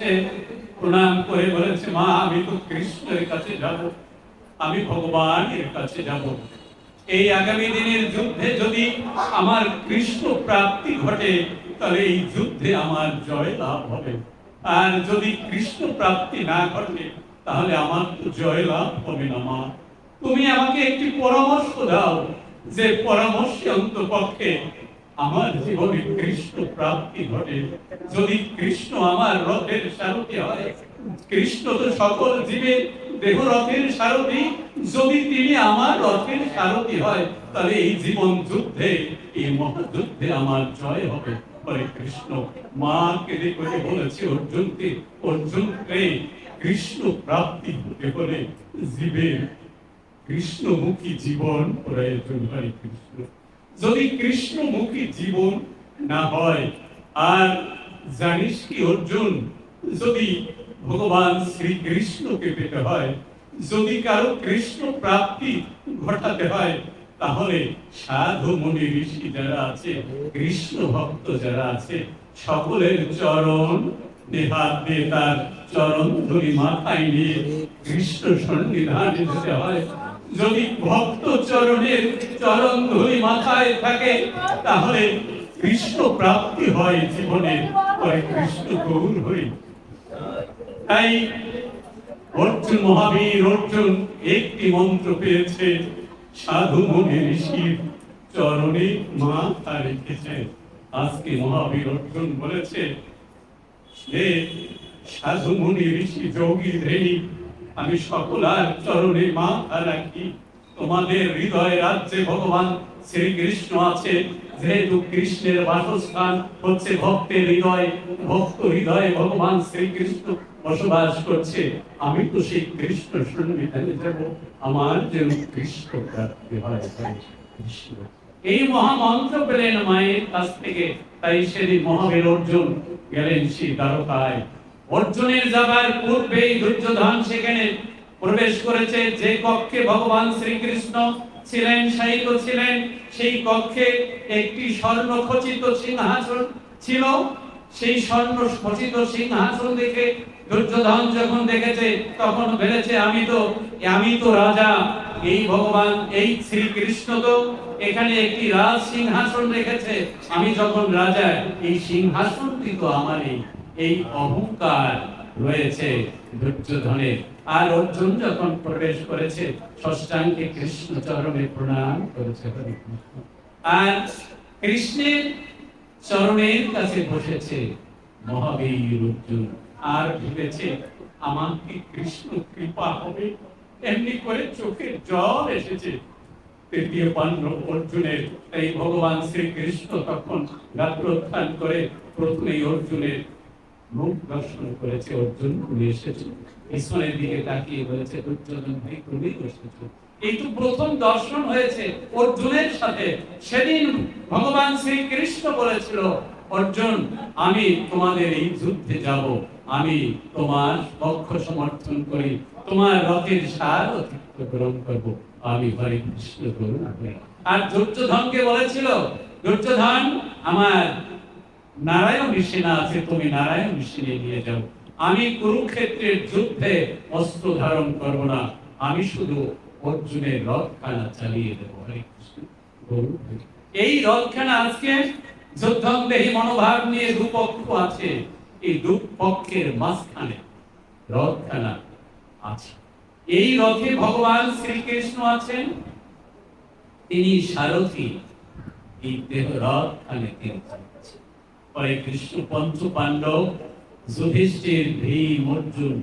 এসে প্রণাম করে বলেছে, মা আমি তো কৃষ্ণের কাছে যাব, আমি ভগবানের কাছে যাব। এই আগামী দিনের যুদ্ধে যদি আমার কৃষ্ণ প্রাপ্তি ঘটে তাহলে এই যুদ্ধে আমার জয় লাভ হবে, আর যদি কৃষ্ণ প্রাপ্তি না ঘটে তাহলে আমার তো জয় লাভ হবে না। মা তুমি আমাকে একটি পরামর্শ দাও, যে পরামর্শে অন্তপক্ষে আমার জীবনে কৃষ্ণ প্রাপ্তি ঘটে। যদি কৃষ্ণ আমার রথের সারথি হয়, কৃষ্ণ তো সকল জীবের দেহ রথের সারথি, যদি তিনি আমার রথের সারথি হয় তাহলে এই জীবন যুদ্ধে, এই মহাযুদ্ধে আমার জয় হবে। হরে কৃষ্ণ। মা কেঁদে করে বলেছে অর্জুনকে, অর্জুন কৃষ্ণ প্রাপ্তি হতে হলে জীবের কৃষ্ণমুখী জীবন প্রয়োজন। হরে কৃষ্ণ। যদি কৃষ্ণমুখী জীবন না হয়, আর জানিস কি অর্জুন, যদি ভগবান শ্রীকৃষ্ণকে পেতে হয়, যদি কারো কৃষ্ণ প্রাপ্তি ঘটাতে হয়, তাহলে সাধু মুনি ঋষি যারা আছে, কৃষ্ণ ভক্ত যারা আছে, সকলের চরণ হাত দিয়ে তার চরণ ধরি মাথায় নিয়ে কৃষ্ণ সন্নিধানে যেতে হয়। যদি ভক্ত চরণের চরণ ধরি মাথায় থাকে তাহলে কৃষ্ণ প্রাপ্তি হয় জীবনে। হরে কৃষ্ণ গৌর হরি। তাই অর্জুন, মহাবীর অর্জুন একটি মন্ত্র পেয়েছে, সাধু মুনি ঋষির চরণে মাথা রেখেছে। আজকে মহাবীর অর্জুন বলেছে, হে সাধু মুনি ঋষি যোগী ধ্যানী, আমি সকলার চরণে মাথা রাখি। তোমাদের হৃদয় রাজ্যে ভগবান শ্রীকৃষ্ণ আছে, যেহেতু কৃষ্ণের বাসস্থান হচ্ছে ভক্তের হৃদয়, ভক্ত হৃদয়ে ভগবান শ্রীকৃষ্ণ বসবাস করছে। আমি তো সেই কৃষ্ণ সন্নিধানে যাব, আমার যেন কৃষ্ণ প্রাপ্তি হয়। কৃষ্ণ এই মহামন্ত্র পেলেন মায়ের কাছ থেকে। তাই সেদিন মহাবীর অর্জুন গেলেন সেই দ্বারকায়। অর্জুনের যাবার পূর্বেই দুর্যোধন সেখানে প্রবেশ করেছে। যে কক্ষে ভগবান শ্রীকৃষ্ণ ছিলেন, শায়িত ছিলেন, সেই কক্ষে একটি স্বর্ণ খচিত সিংহাসন ছিল। সেই স্বর্ণ খচিত সিংহাসন দেখে দুর্যোধন যখন দেখেছে তখন ভেবেছে, আমি তো রাজা, এই ভগবান এই শ্রীকৃষ্ণ তো এখানে একটি রাজ সিংহাসন রেখেছে, আমি যখন রাজা, এই সিংহাসনটি তো আমারই। এই অহংকার রয়েছে দুর্যোধনের। আর অর্জুন যখন প্রবেশ করেছে ষষ্ঠাঙ্গে কৃষ্ণ চরণে প্রণাম করেছে। আর কৃষ্ণের চরণের কাছে বসেছে মহাবীর অর্জুন। আর ভেবেছে আমাকে কৃষ্ণ কৃপা হবে, এমনি করে চোখের জল এসেছে। তৃতীয় পাণ্ডব অর্জুনের। এই ভগবান শ্রীকৃষ্ণ তখন গাত্রোত্থান করে প্রথমেই অর্জুনের মুখ দর্শন করেছে। অর্জুন তুমি এসেছো, পিছনের দিকে তাকিয়ে বলেছে, দুর্যোধন ভাই তুমি এসেছো। এই তো প্রথম দর্শন হয়েছে অর্জুনের সাথে। সেদিন ভগবান শ্রীকৃষ্ণ বলেছিল, অর্জুন আমি তোমাদের এই যুদ্ধে যাব, আমি তোমার পক্ষ সমর্থন করি, তোমার রথের সারথিত্ব গ্রহণ করব, আমি হরে কৃষ্ণ করুণা করি। আর দুর্যোধনকে বলেছিল, দুর্যোধন আমার নারায়ণ সেনা আছে, তুমি নারায়ণ সেনা নিয়ে যাও, আমি কুরুক্ষেত্রের যুদ্ধে অস্ত্র ধারণ করব না, আমি শুধু অর্জুনের রথখানা চালিয়ে দেব। হরে কৃষ্ণ। এই রথখানা আজকে যুদ্ধংদেহী মনোভাব নিয়ে দুপক্ষ আছে, এই দুপক্ষের মাঝখানে রথখানা আছে। এই রথে ভগবান শ্রীকৃষ্ণ আছেন, তিনি সারথী, এই দেহ রথখানে তিনি চালাচ্ছেন। পরে কৃষ্ণ পঞ্চ পাণ্ডব যুধিষ্ঠির, ভীম, অর্জুন,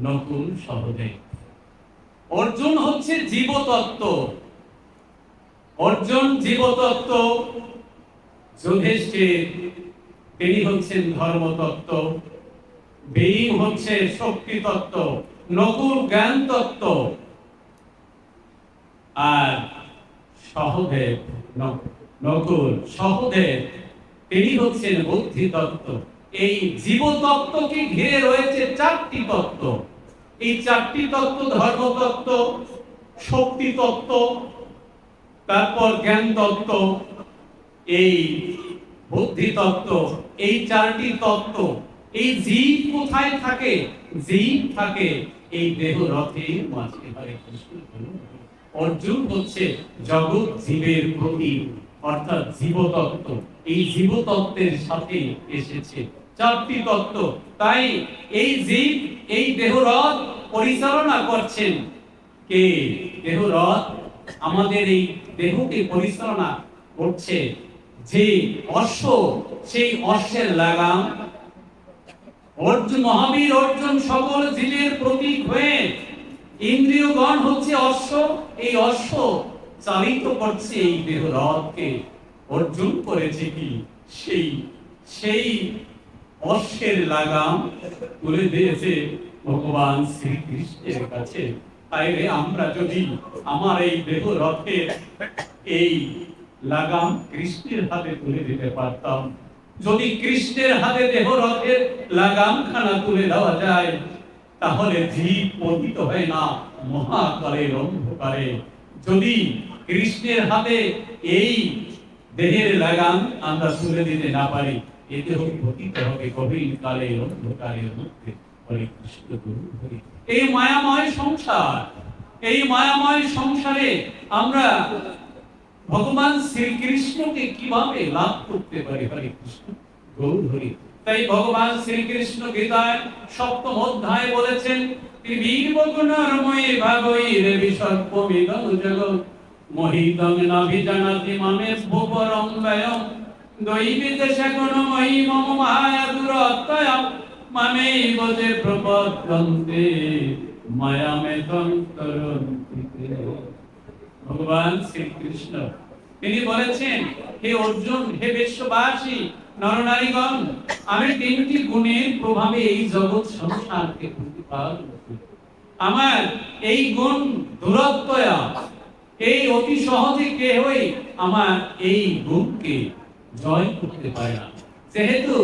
নকুল, সহদেব। অর্জুন হচ্ছে জীবতত্ত্ব, অর্জুন জীবতত্ত্ব, যুধিষ্ঠির তিনি হচ্ছেন ধর্মতত্ত্ব, ভীম হচ্ছে শক্তি তত্ত্ব, নকুল জ্ঞান তত্ত্ব, আর সহদেব সহদেব তিনি হচ্ছেন বুদ্ধি তত্ত্ব। এই জীবতত্ত্বকে ঘিরে রয়েছে চারটি তত্ত্ব। এই চারটি তত্ত্ব ধর্মতত্ত্ব, শক্তি তত্ত্ব, তারপর জ্ঞান তত্ত্ব, এই বুদ্ধি তত্ত্ব। এই চারটি তত্ত্ব এই জীব কোথায় থাকে? জীব থাকে এই দেহ রথের মাঝে। হরে কৃষ্ণ। অর্জুন হচ্ছে জগৎ জীবের প্রতীক, অর্থাৎ জীবতত্ত্ব। এই জীবতত্ত্বের সাথে এসেছে চারটি তত্ত্ব। তাই এই জীব এই দেহরথ পরিচালনা করছেন কে? দেহরথ আমাদের এই দেহকে পরিচালনা করছে যে অশ্ব, সেই অশ্বের লাগাম অর্জুন, মহাবীর অর্জুন সকল জীবের প্রতীক হয়ে ইন্দ্রিয়গণ হচ্ছে অশ্ব, এই অশ্ব চালিত করছে এই দেহরথকে। অর্জুন করেছে কি? সেই সেই অশ্বের লাগাম তুলে দিয়েছে ভগবান শ্রীকৃষ্ণের কাছে। তাইলে আমরা যদি আমার এই দেহরথের এই লাগাম কৃষ্ণের হাতে তুলে দিতে পারতাম, যদি কৃষ্ণের হাতে দেহরথের লাগামখানা তুলে দেওয়া যায়, তাহলে জীব পতিত হয় না মহাকালের অন্ধকারে। যদি কৃষ্ণের হাতে এই দেহের লাগাম আমরা তুলে দিতে না পারি, এতে হোক পতিত হবে গভীর কালের অন্ধকারের মধ্যে। হরে কৃষ্ণ গুরু হরি। এই মায়াময় সংসার, এই মায়াময় সংসারে আমরা ভগবান শ্রীকৃষ্ণকে কিভাবে লাভ করতে পারি? হরে কৃষ্ণ গৌর হরি। তাই ভগবান শ্রীকৃষ্ণ গীতায় 7ম অধ্যায়ে বলেছেন, ত্রিবির্বগুণার্ময়ে ভাগৈর বিসর্পমিদং জগৎ মোহিতং নাভিজানাতি মামেভ্যো পরং ব্যয়ং দৈবিদেশে গুণময়ী মম মায়া দুরত্যয় মামেইব যে প্রপদ্যন্তে মায়ামেতং তরন্তি। ভগবান শ্রীকৃষ্ণ তিনি বলেছেন, হে অর্জুন, হে বিশ্ববাসী নরনারীগণ, আমি 3টি গুণের প্রভাবে এই জগৎ সংসারকে প্রতিপালন করি। আমার এই গুণ দুরত্যয়া, এই অতি সহজে কেহই আমার এই গুণকে জয় করতে পারে না। যেহেতু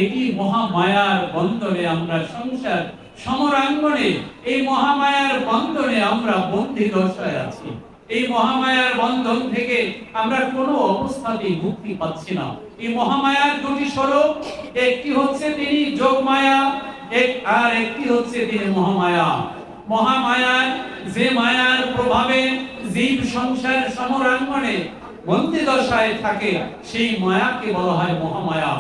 এটি মহামায়ার বন্ধনে আমরা সংসার সমরাঙ্গনে, এই মহামায়ার বন্ধনে আমরা বন্দী দশায় আছি। এই মহামায়ার বন্ধন থেকে আমরা কোনো অবস্থাতেই মুক্তি পাচ্ছি না। এই মহামায়ার দুটি স্বরূপ, একটি হচ্ছে তিনি যোগমায়া, আর একটি হচ্ছে তিনি মহামায়া। মহামায়ার যে মায়ার প্রভাবে জীব সংসার সমরাঙ্গনে বন্দী দশায় থাকে, সেই মায়াকে বলা হয় মহামায়া।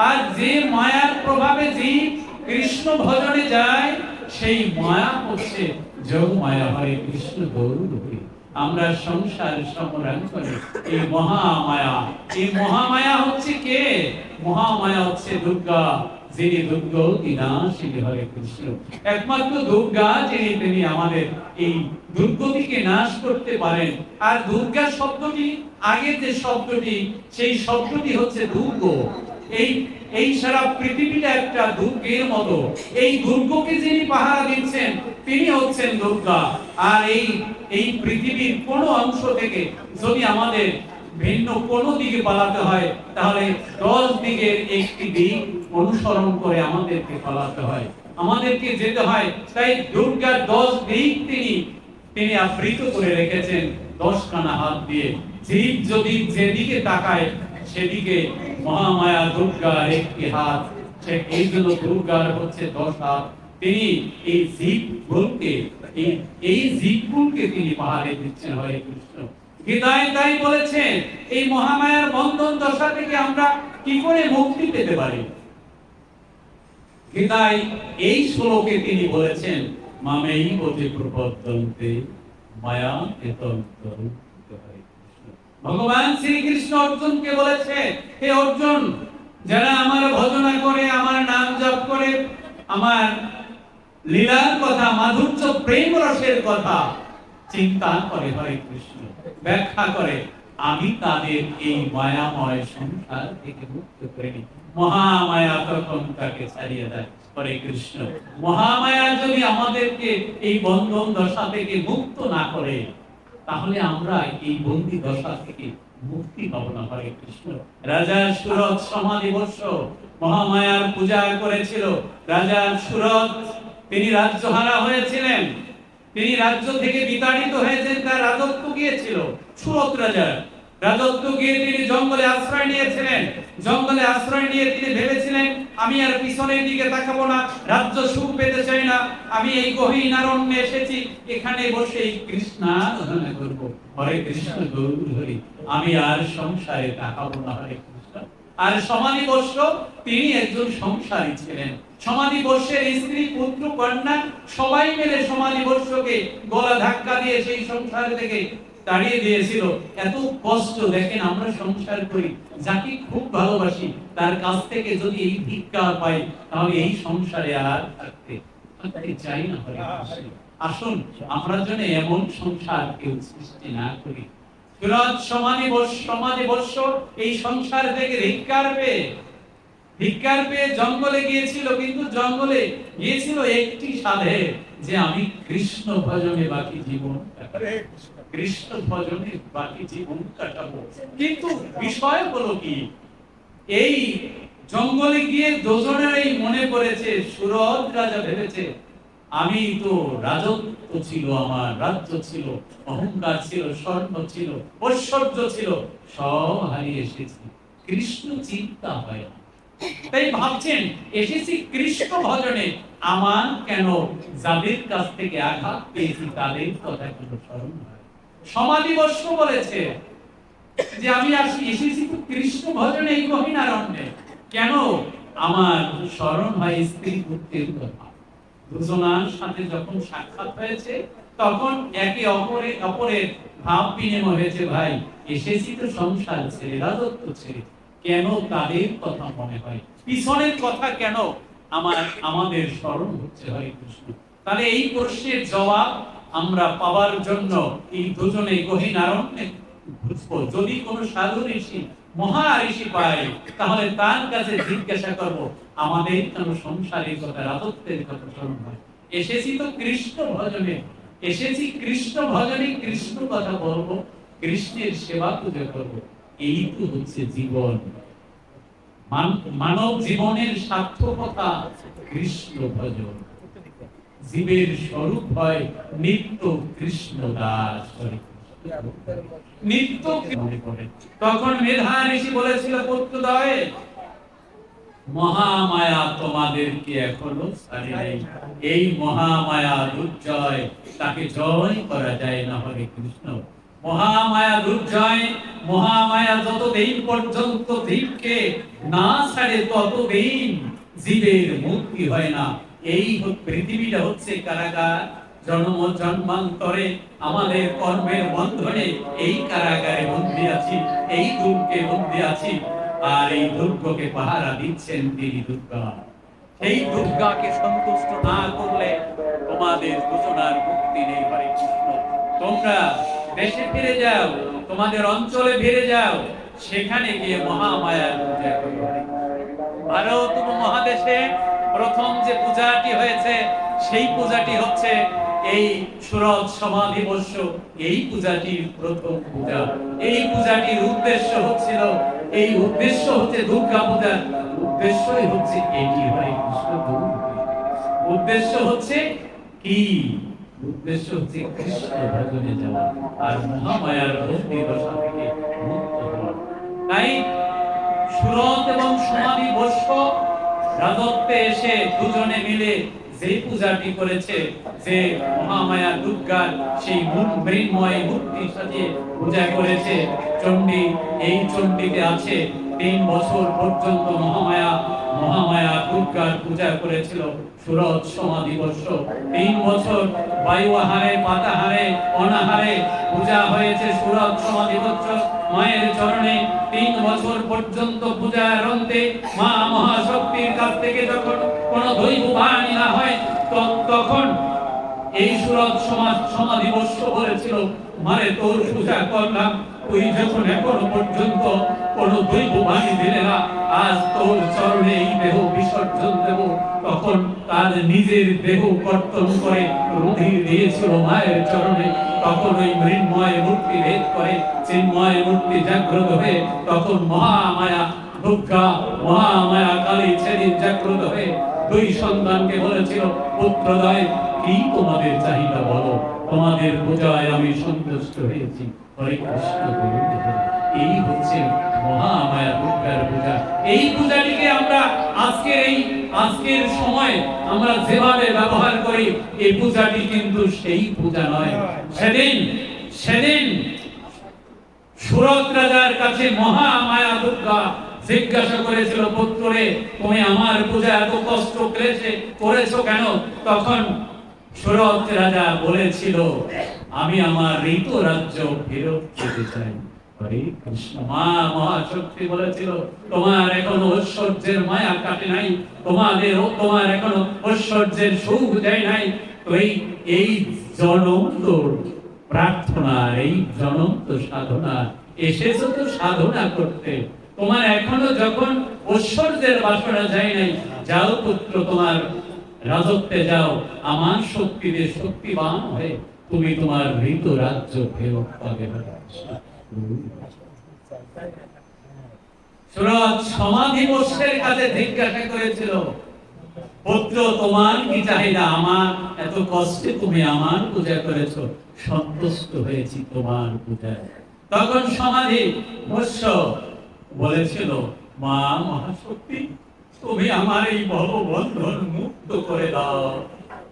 আর যে মায়ার প্রভাবে জীব কৃষ্ণ ভজনে যায়, সেই মায়া হচ্ছে যোগমায়া। হরে কৃষ্ণ গৌর হরি। আমরা সংসার সমরাঙ্গনে এই মহামায়া, এই মহামায়া হচ্ছে কে? মহামায়া হচ্ছে দুর্গা, যিনি দুর্গতি নাশিনী। হরে কৃষ্ণ। একমাত্র দুর্গা যিনি, তিনি আমাদের এই দুর্গতিকে নাশ করতে পারেন। আর দুর্গা শব্দটি, আগে যে শব্দটি, সেই শব্দটি হচ্ছে দুর্গ। এই সারা পৃথিবীটা একটা দুর্গের মতো। এই দুর্গকে যিনি পাহারা দিচ্ছেন, তিনি হচ্ছেন দুর্গা। আর এই পৃথিবীর কোন অংশ থেকে যদি আমাদের ভিন্ন কোন দিকে পালাতে হয়, তাহলে 10 দিকের একটি দিক অনুসরণ করে আমাদেরকে পালাতে হয়, আমাদেরকে যেতে হয়। তাই দুর্গা 10 দিক তিনি আবৃত করে রেখেছেন 10খানা হাত দিয়ে। জীব যদি যেদিকে তাকায়, সেদিকে মহামায়া দুর্গার একটি হাত। এই জন্য দুর্গার হচ্ছে 10 হাত। তিনি এই জীবগুলোকে তিনি পাহাড়ে দিচ্ছেন। হরে কৃষ্ণ। গীতায় তাই বলেছেন, এই মহামায়ার বন্ধন দশা থেকে আমরা কি করে মুক্তি পেতে পারি? গীতায় এই শ্লোকে তিনি বলেছেন, মামেইব যে প্রপদ্যন্তে মায়া এতন্তর। ভগবান শ্রীকৃষ্ণ অর্জুনকে বলেছে, হে অর্জুন, যারা আমার ভজনা করে, আমার নাম জপ করে, আমার লীলার কথা, মাধুর্য প্রেম রসের কথা চিন্তা করে, হরে কৃষ্ণ ব্যাখ্যা করে, আমি তাদের এই মায়াময় সংসার থেকে মুক্ত করে নিই। মহামায়া তখন তাকে ছাড়িয়ে দেয়। হরে কৃষ্ণ। মহামায়া যদি আমাদেরকে এই বন্ধন দশা থেকে মুক্ত না করে, তাহলে আমরা এই বন্দী দশা থেকে মুক্তি পাবো না। হরে কৃষ্ণ। রাজা সুরত সমাধিবর্ষ মহামায়ার পূজা করেছিল। রাজা সুরত তিনি রাজ্যহারা হয়েছিলেন, তিনি রাজ্য থেকে বিতাড়িত হয়েছেন, তার রাজত্ব গিয়েছিল সুরত রাজার। রাজত্ব গিয়ে তিনি জঙ্গলে আশ্রয় নিয়েছিলেন। জঙ্গলে আশ্রয় নিয়ে তিনি ভেবেছিলেন, আমি আর পিছনের দিকে তাকাবো না, রাজ্য সুখ পেতে চাই না, আমি এই গহীন অরণ্যে এসেছি, এখানে বসে কৃষ্ণারাধনা করব, হরে কৃষ্ণ গৌর হরি, আমি আর সংসারে তাকাবো না, হরে কৃষ্ণ। আর সমাধিবর্ষ তিনি একজন সংসারী ছিলেন। সমাধিবর্ষের স্ত্রী, পুত্র, কন্যা সবাই মিলে সমাধিবর্ষকে গলা ধাক্কা দিয়ে সেই সংসার থেকে তাড়িয়ে দিয়েছিল। এত কষ্ট, দেখেন আমরা সংসার করি, যাকে খুব ভালোবাসি তার কাছ থেকে যদি এই ভিক্ষা পাই, তাহলে এই সংসারে আর থাকতে চাই না। আসুন আমরা যেন এমন সংসার কেউ সৃষ্টি না করি। সুরজ সমাধিবর্ষ এই সংসার থেকে ধিক্কার পেয়ে জঙ্গলে গিয়েছিল, কিন্তু জঙ্গলে গিয়েছিল একটি সাধে, যে আমি কৃষ্ণ ভজনে বাকি জীবন কৃষ্ণ ভজনে বাকি জীবন কাটাবো। কিন্তু বিষয় হলো কি, এই জঙ্গলে গিয়ে দুজনেরই মনে পড়েছে, সুরজ রাজা ভেবেছে আমি তো রাজত্ব ছিল, আমার রাজ্য ছিল, অহংকার ছিল, স্বর্ণ ছিল, ঐশ্বর্য ছিল, সব হারিয়ে এসেছি, কৃষ্ণ চিন্তা হয় না। তাই ভাবছেন এসেছি কৃষ্ণ ভজনে, আমার কেন যাদের কাছ থেকে আঘাত পেয়েছি তাদের কথা কেন স্মরণ হয়। সমাধিবর্ষ বলেছে যে আমি এসেছি তো কৃষ্ণ ভজনে, এই গহীন অরণ্যে, কেন আমার স্মরণ হয় স্ত্রী পুত্রের কথা। দুজনার সাথে যখন সাক্ষাৎ হয়েছে তখন একে অপরের ভাব বিনিময় হয়েছে, ভাই এসেছি তো সংসার ছেড়ে, রাজত্ব ছেড়ে, কেন তাদের কথা মনে হয়, পিছনের কথা কেন আমাদের স্মরণ হচ্ছে, হরে কৃষ্ণ। তাহলে এই প্রশ্নের জবাব আমরা পাওয়ার জন্য এই দুজনে গহীন অরণ্যে ঘুরবো। যদি কোনো সাধু ঋষি, মহা ঋষি পাই, তাহলে তার কাছে জিজ্ঞাসা করব, আমাদের কেন সংসারের কথা, রাজত্বের কথা স্মরণ হয়। এসেছি তো কৃষ্ণ ভজনে, এসেছি কৃষ্ণ ভজনে, কৃষ্ণ কথা বলবো, কৃষ্ণের সেবা পূজা করবো। এই তো হচ্ছে জীবন, মানব জীবনের সার্থকতা কৃষ্ণ ভজন। জীবের স্বরূপ হয় নিত্য কৃষ্ণ দাস, নিত্য। তখন মেধা ঋষি বলেছিল, পুত্রদ্বয়, মহামায়া তোমাদেরকে এখনো ছাড়ে নাই, এই মহামায়া দুর্জয়, তাকে জয় করা যায় না, হরে কৃষ্ণ। মহামায়া দুর্জয়, মহামায়া যতদিন পর্যন্ত জীবকে না ছাড়ে ততদিন জীবের মুক্তি হয় না। এই পৃথিবীটা হচ্ছে কারাগার, জন্ম জন্মান্তরে আমাদের কর্মের বন্ধনে এই কারাগারে বন্দী আছি, এই দুর্গে বন্দী আছি, আর এই দুর্গকে পাহারা দিচ্ছেন তিনি দুর্গা। সেই দুর্গাকে সন্তুষ্ট না করলে তোমাদের দুজনার মুক্তি নেই, হরে কৃষ্ণ। তোমরা দেশে ফিরে যাও, তোমাদের অঞ্চলে ফিরে যাও, সেখানে গিয়ে মহামায়ার পূজা করো। ভারত উপমহাদেশে প্রথম যে পূজাটি হয়েছে সেই পূজাটি হচ্ছে এই সুরজ সমাধিবর্ষ, এই পূজাটির প্রথম পূজা। এই পূজাটির উদ্দেশ্য হচ্ছিল, এই উদ্দেশ্য হচ্ছে দুর্গা পূজার উদ্দেশ্যই হচ্ছে এটি, হরে কৃষ্ণ। উদ্দেশ্য হচ্ছে কি? উদ্দেশ্য হচ্ছে কৃষ্ণ ভজনে যাওয়া আর মহামায়ার বন্দী দশা থেকে মুক্ত হওয়া। তাই সুরত এবং সমাধিবর্ষ রাজত্বে এসে দুজনে মিলে যে পূজাটি করেছে, যে মহামায়া দুর্গার সেই মৃন্ময় মূর্তির সাথে পূজা করেছে চণ্ডী, এই চণ্ডীতে আছে 3 বছর পর্যন্ত মহামায়া দুর্গার পূজা করেছিল সুরজ সমাধিবর্ষ। 3 বছর বায়ু আহারে, পাতাহারে, অনাহারে পূজা হয়েছে সুরজ সমাধিবর্ষ মায়ের চরণে। 3 বছর পর্যন্ত পূজার অন্তে মা মহাশক্তির কাছ থেকে যখন কোনো দৈব বাণী না হয়, তখন এই সুরজ সমাধিবর্ষ বলেছিল, মারে তোর পূজা করলাম, তুই যখন এখনো পর্যন্ত কোন দৈব বাণী দিলে না, আজ তোর চরণে এই দেহ বিসর্জন দেব। তখন তার নিজের দেহ কর্তন করে রুধির দিয়েছিল মায়ের চরণে। তখন ওই মৃন্ময় মূর্তি ভেদ করে চিন্ময় মূর্তি জাগ্রত হয়ে তখন মহামায়া দুর্গা, মহামায়া কালী সেদিন জাগ্রত হয়ে 2 সন্তানকে বলেছিল, পুত্রদ্বয়, কি তোমাদের চাহিদা বলো, তোমাদের পূজায় আমি সন্তুষ্ট হয়েছি, হরে কৃষ্ণ। এই হচ্ছে মহামায়া দুর্গার পূজা। এই পূজাটিকে আমরা আজকের সময় আমরা যেভাবে ব্যবহার করি, এই পূজাটি কিন্তু সেই পূজা নয়। সেদিন সুরত রাজার কাছে মহামায়া দুর্গা জিজ্ঞাসা করেছিল, পুত্রে তুমি আমার পূজা এত কষ্ট করেছো কেন? তখন সুরত রাজা বলেছিল, আমি আমার ঋতু রাজ্য ফেরত যেতে চাই। হরে কৃষ্ণ। মা মহাশক্তি বলেছিল, তোমার এখনো ঐশ্বর্যের মায়া কাটে নাই, তোমার এখনো ঐশ্বর্যের সুখ দেয় নাই। তো এই জনন্ত প্রার্থনা, এই জনন্ত সাধনা এসেছো তো সাধনা করতে। তোমার এখনো যখন ঐশ্বর্যের বাসনা যায় নাই, যাও পুত্র তোমার রাজত্বে যাও, আমার শক্তিতে শক্তিবান হয়ে তুমি তোমার ঋতু রাজ্য ফেরত পাবে। সুরত সমাধি বর্ষের কাছে জিজ্ঞাসা করেছিল, পুত্র তোমার কি চাহিদা? আমার এত কষ্টে তুমি আমার পূজা করেছো, সন্তুষ্ট হয়েছি তোমার পূজায়। তখন সমাধি বর্ষ বলেছিল, মা মহাশক্তি, তুমি আমার এই ভববন্ধন মুক্ত করে দাও।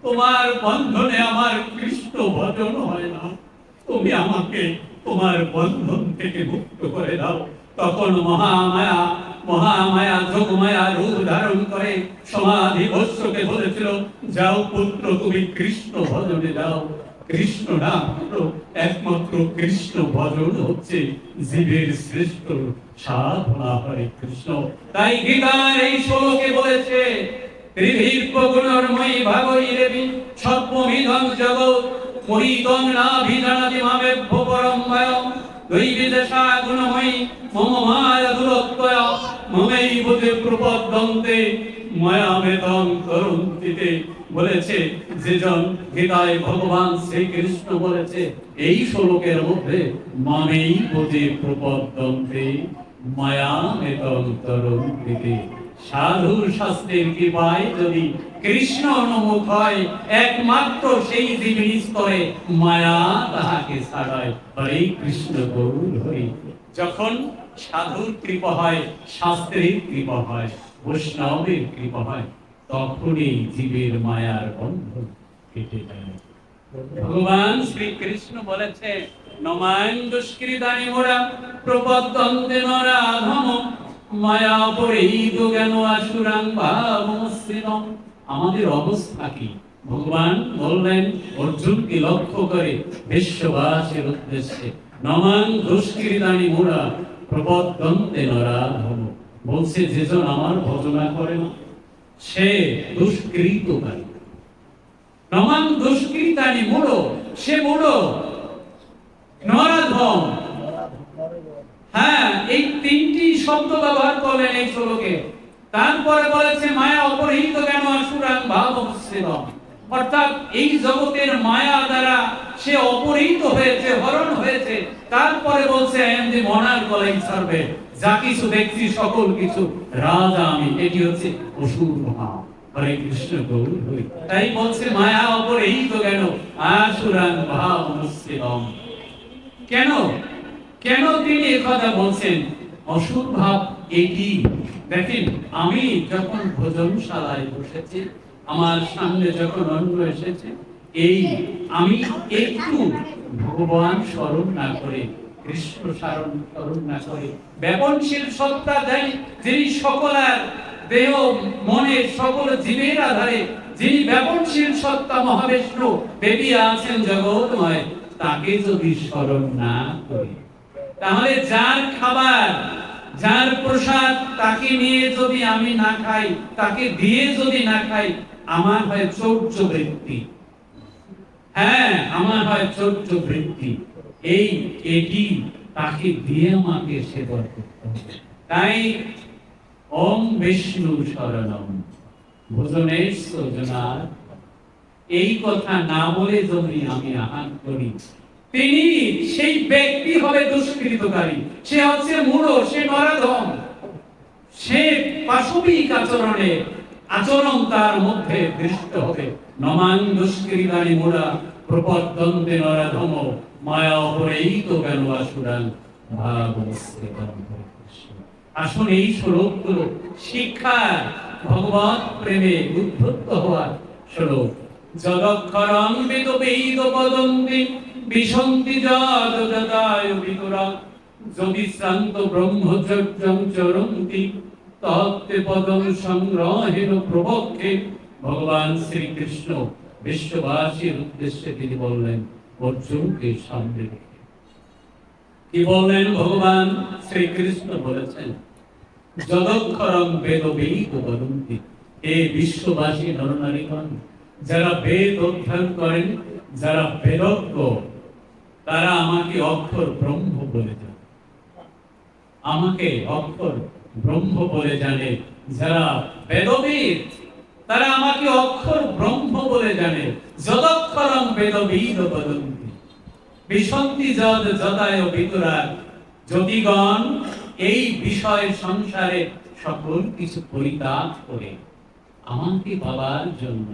তোমার বন্ধনে আমার কৃষ্ণ ভজন হয় না, তুমি আমাকে তোমার বন্ধন থেকে মুক্ত করে দাও। তখন মহামায়া যোগমায়া রূপ ধারণ করে সমাধি বৎসকে বলেছিল, যাও পুত্র তুমি কৃষ্ণ ভজনে যাও। কৃষ্ণ নাম হলো একমাত্র কৃষ্ণ ভজন হচ্ছে জীবের শ্রেষ্ঠ সাধনা। হরে কৃষ্ণ। তাই গীতার এই শ্লোকে বলেছে, ত্রিভির গুণময়ী ভাগই দেবী সর্বমিদং জগৎ মহিতং নাভিজানাতি মামেভ্য পরম ভয়ং দৈবিদেশা গুণময়ী মম মায়া দুরত্বয়া মমেইব তে প্রপদ্যন্তে মায়ামেতং করন্তিতে। বলেছে যেজন গীতায় ভগবান শ্রীকৃষ্ণ বলেছে এই শ্লোকের মধ্যে, মামেইব তে প্রপদ্যন্তে মায়ামেতং করন্তিতে। সাধুর শাস্ত্রের কৃপায় যদি কৃষ্ণ অনুমুখ হয়, একমাত্র সেই জীবনী স্তরে মায়া তাহাকে ছাড়ায়। হরে কৃষ্ণ গৌর হরি। যখন সাধুর কৃপা হয়, শাস্ত্রের কৃপা হয়, বৈষ্ণবের কৃপা হয়, তখনই জীবের মায়ার বন্ধন কেটে যায়। ভগবান শ্রীকৃষ্ণ বলেছে, নমাং দুষ্কৃতানি মোরা প্রপদ্যন্তে নরাধম মায়া পরিহিত জ্ঞান আসুরাং ভাবমস্তিনম। আমাদের অবস্থা কি? ভগবান বললেন অর্জুনকে লক্ষ্য করে বিশ্ববাসীর উদ্দেশ্যে, নমাং দুষ্কৃতানি মোরা প্রপদ্যন্তে নরাধম। বলছে যেজন আমার ভজনা করে না, সে দুষ্কৃতকারী। নমাং দুষ্কৃতানি মূঢ়, সে মূঢ় নরাধম। হ্যাঁ, এই তিনটি শব্দ ব্যবহার করলেন এই শ্লোকে। তারপরে বলেছে মায়া অপহৃত জ্ঞান আসুরাং ভাবমস্তিনম। অর্থাৎ এই জগতের মায়া দ্বারা সে অপহৃত হয়েছে, হরণ হয়েছে। তারপরে বলছে আইএমজি মনার গলাই ছাড়বে, যা কিছু দেখছি সকল কিছু রাজা আমি। এটি হচ্ছে অসুর ভাব। হরে কৃষ্ণ গৌর হরি। তাই বলছে মায়া অপহৃত জ্ঞান আসুরাং ভাবমস্তিনম। কেন কেন তিনি একথা বলছেন? অসুর ভাব এটি। দেখেন, আমি যখন ভোজনশালায় বসেছি, আমার সামনে যখন অন্ন এসেছে, আমি একটু ভগবান স্মরণ না করে, কৃষ্ণ স্মরণ না করে, ব্যাপনশীল সত্তা দেন যিনি সকলের দেহ মনে সকল জীবের আধারে, যিনি ব্যাপনশীল সত্তা মহাবিষ্ণু দেবী আছেন জগৎময়, তাকে যদি স্মরণ না করি, তাহলে যার খাবার, যার প্রসাদ, তাকে নিয়ে যদি আমি না খাই, তাকে দিয়ে যদি না খাই, আমার হয় চৌর্য বৃত্তি। হ্যাঁ, আমার হয় চৌর্য বৃত্তি। এটি তাকে দিয়ে আমাকে সেবা করতে হবে। তাই ওম বিষ্ণু শরণম ভোজনেশ যোজনার এই কথা না বলে যদি আমি আহার করি, তিনি সেই ব্যক্তি হবে দুষ্কৃতকারী। সে হচ্ছে মূঢ়, সে নরাধম, সে পাশবিক আচরণ তার মধ্যে দৃষ্ট হবে। নমাং দুষ্কৃতানি মূঢ়া প্রপদ্যন্তে নরাধম মায়া অপহৃত জ্ঞান আসুরাং ভাবশ্রীতম হরে কৃষ্ণ। আসুন এই শ্লোকগুলো শিক্ষার, ভগবত প্রেমে উদ্বুদ্ধ হওয়ার শ্লোক। যদক্ষরং বেদ বেদ বদন্তি বিশন্তি যদ যদায় বিতুরা যদি শ্রান্ত ব্রহ্মচর্যং চরন্তি তত্তে পদং সংগ্রহেণ প্রবক্ষে। ভগবান শ্রীকৃষ্ণ বিশ্ববাসীর উদ্দেশ্যে তিনি বললেন অর্জুনকে সামনে রেখে। কি বললেন ভগবান শ্রীকৃষ্ণ? বলেছেন যদক্ষরং বেদ বেদ বদন্তি, হে বিশ্ববাসী নরনারীগণ, যারা বেদ অধ্যয়ন করেন, যারা বেদজ্ঞ, তারা আমাকে অক্ষর ব্রহ্ম বলে জানে। আমাকে অক্ষর ব্রহ্ম বলে জানে। যারা বেদবিদ, তারা আমাকে অক্ষর ব্রহ্ম বলে জানে। যদক্ষরং বেদবিদ বদন্তি বিশন্তি যদ যদায় বিতুরা। যদিগণ এই বিষয় সংসারে সকল কিছু পরিত্যাগ করে আমাকে পাবার জন্য,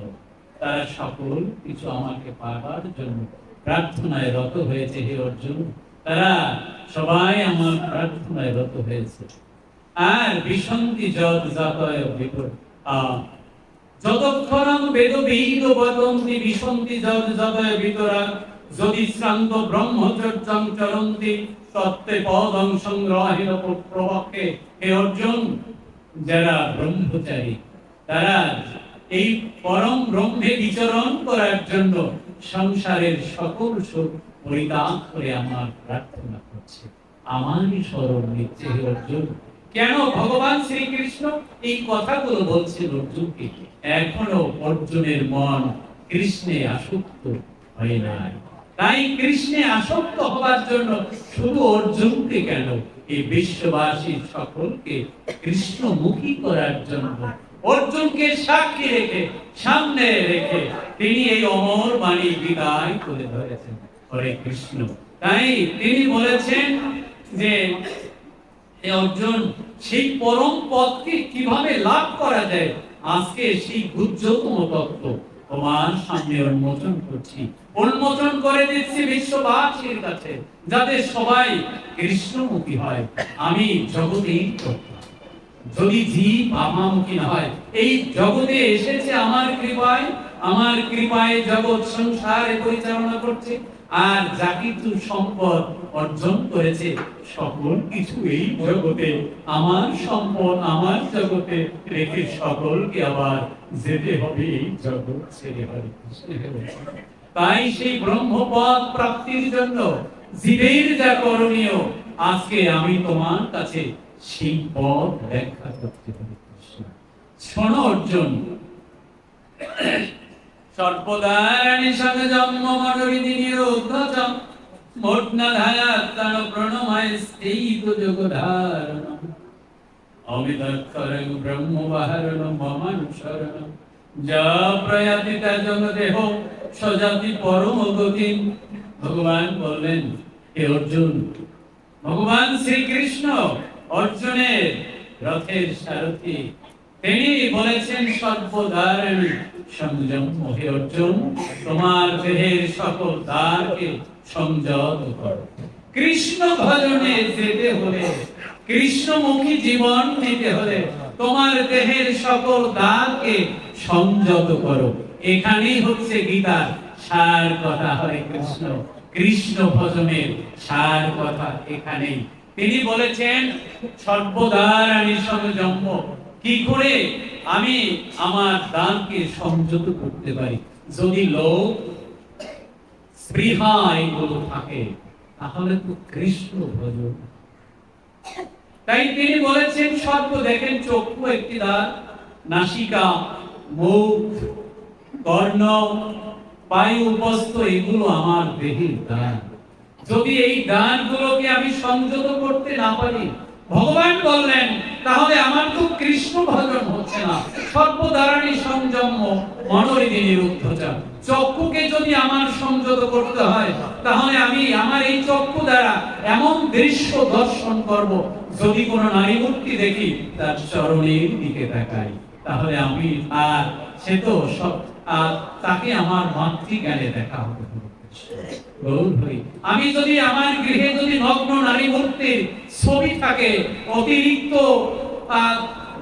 তারা সকল কিছু আমাকে পাবার জন্য প্রার্থনায় রত হয়েছে। হে অর্জুন, তারা সবাই আমার প্রার্থনায় রত হয়েছে। আর বিশন্তি যদ যদায় বিতুর, যদক্ষরং বেদ বেদ বদন্তি বিশন্তি যদ যদায় বিতুরা যদি শ্রান্ত ব্রহ্মচর্যং চরন্তি তত্তে পদং সংগ্রহেণ প্রবক্ষে। হে অর্জুন, যারা ব্রহ্মচারী, তারা এই পরম ব্রহ্মে বিচরণ করার জন্য সংসারের সকল সুখ পরিত্যাগ করে আমার প্রার্থনা করছে, আমারই স্মরণ নিচ্ছে। হে অর্জুন, কেন ভগবান শ্রীকৃষ্ণ এই কথাগুলো বলছেন অর্জুনকে? এখনো অর্জুনের মন কৃষ্ণে আসক্ত হয় নাই। তাই কৃষ্ণে আসক্ত হবার জন্য শুধু অর্জুনকে কেন, এই বিশ্ববাসী সকলকে কৃষ্ণমুখী করার জন্য অর্জুনকে সাক্ষী রেখে, সামনে রেখে তিনি এই অমর বাণী বিদায় করে ধরেছেন। হরে কৃষ্ণ। তাই তিনি বলেছেন যে অর্জুন, সেই পরম পদকে কিভাবে লাভ করা যায়, আজকে সেই গুহ্যতম তত্ত্ব তোমার সামনে উন্মোচন করছি, উন্মোচন করে দিচ্ছি বিশ্ববাসীর কাছে, যাতে সবাই কৃষ্ণমুখী হয়। আমি জগতেই তত্ত্ব, যদি জীব আমামুখী না হয়, এই জগতে এসেছে আমার কৃপায়, আমার কৃপায় জগৎ সংসারে পরিচালনা করছে। আর যা কিছু সম্পদ অর্জন করেছে, সকল কিছু এই জগতে, আমার সম্পদ আমার জগতে রেখে সকলকে আবার যেতে হবে এই জগৎ ছেড়ে। হরে কৃষ্ণ। তাই সেই ব্রহ্মপদ প্রাপ্তির জন্য জীবের যা করণীয়, আজকে আমি তোমার কাছে সেই পথ ব্যাখ্যা করতে পারি। শোনো অর্জুন, সর্বদারাণী সঙ্গে জন্ম মনোরিধি নিরুদ্ধচম মোটনাধায়াত্তান প্রণমায় স্থিত যোগধারণম অমিতক্ষরং ব্রহ্মবাহরণম মমানুসরণম যা প্রয়াতি তাজং দেহ সজাতি পরম গতিম। ভগবান বললেন, হে অর্জুন, ভগবান শ্রীকৃষ্ণ অর্জুনের রথের সারথি, তিনি বলেছেন সর্বদারাণী সংযম। হে অর্জুন, তোমার দেহের সকল দ্বারকে সংযত করো। কৃষ্ণ ভজনে যেতে হলে, কৃষ্ণমুখী জীবন নিতে হলে তোমার দেহের সকল দ্বারকে সংযত করো। এখানেই হচ্ছে গীতার সার কথা। হরে কৃষ্ণ। কৃষ্ণ ভজনের সার কথা এখানেই। তিনি বলেছেন সর্বদারাণী সংযম। কি করে আমি আমার দানকে সংযত করতে পারি? যদি লোভ, স্পৃহা এগুলো থাকে, তাহলে তো কৃষ্ণ ভজন। তাই তিনি বলেছেন দেখেন, চক্ষু একটি দ্বার, নাসিকা, মুখ, কর্ণ, পায়ু, উপস্থ, এগুলো আমার দেহের দান। যদি এই দানগুলোকে আমি সংযত করতে না পারি, ভগবান বললেন, তাহলে আমার তো কৃষ্ণ ভজন হচ্ছে না। সর্বদারাণী সংযম মনোরিধি নিরুদ্ধচম। চক্ষুকে যদি আমার সংযত করতে হয়, তাহলে আমি আমার এই চক্ষু দ্বারা এমন দৃশ্য দর্শন করব, যদি কোনো নারী মূর্তি দেখি তার চরণের দিকে তাকাই, তাহলে আমি আর সে তো সব তাকে আমার মাতৃজ্ঞানে দেখা হবে। আমি যদি আমার গৃহে যদি নগ্ন নারী মূর্তির ছবি থাকে, অতিরিক্ত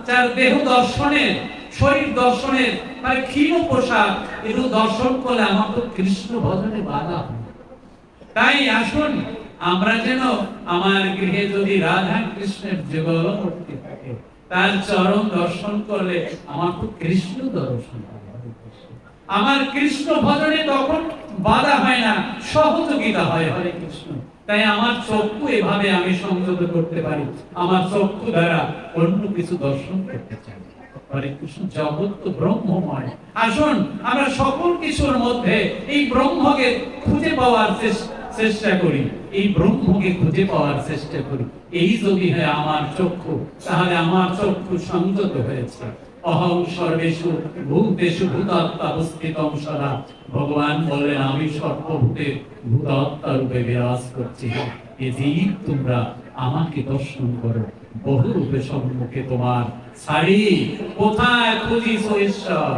যার দেহ দর্শনের, শরীর দর্শনের, মানে ক্ষীণ পোশাক, এগুলো দর্শন করলে আমার তো কৃষ্ণ ভজনে বাধা হয়। তাই আসুন আমরা যেন আমার গৃহে যদি রাধা কৃষ্ণের যুগল মূর্তি থাকে, তার চরণ দর্শন করলে আমার তো কৃষ্ণ দর্শন হয়। আমার কৃষ্ণ ভজনে তখন বাধা হয় না, সহযোগিতা হয়। হরে কৃষ্ণ। তাই আমার চক্ষু এভাবে আমি সংযত করতে পারি, আমার চক্ষু দ্বারা অন্য কিছু দর্শন করতে চাই। হরে কৃষ্ণ। জগৎ তো ব্রহ্মময়। আসুন আমরা সকল কিছুর মধ্যে এই ব্রহ্মকে খুঁজে পাওয়ার চেষ্টা করি, এই ব্রহ্মকে খুঁজে পাওয়ার চেষ্টা করি। এই যদি হয় আমার চক্ষু, তাহলে আমার চক্ষু সংযত হয়েছে। অহং সর্বেষু ভূতেষু ভূতাত্মা অবস্থিতং সদা। ভগবান বলেন আমি সর্বভূতের ভূতাত্মা রূপে বিরাজ করছি। এই জীব তোমরা আমাকে দর্শন করো, বহু রূপে সম্মুখে তোমার সারি, কোথায় খুঁজিস ঈশ্বর?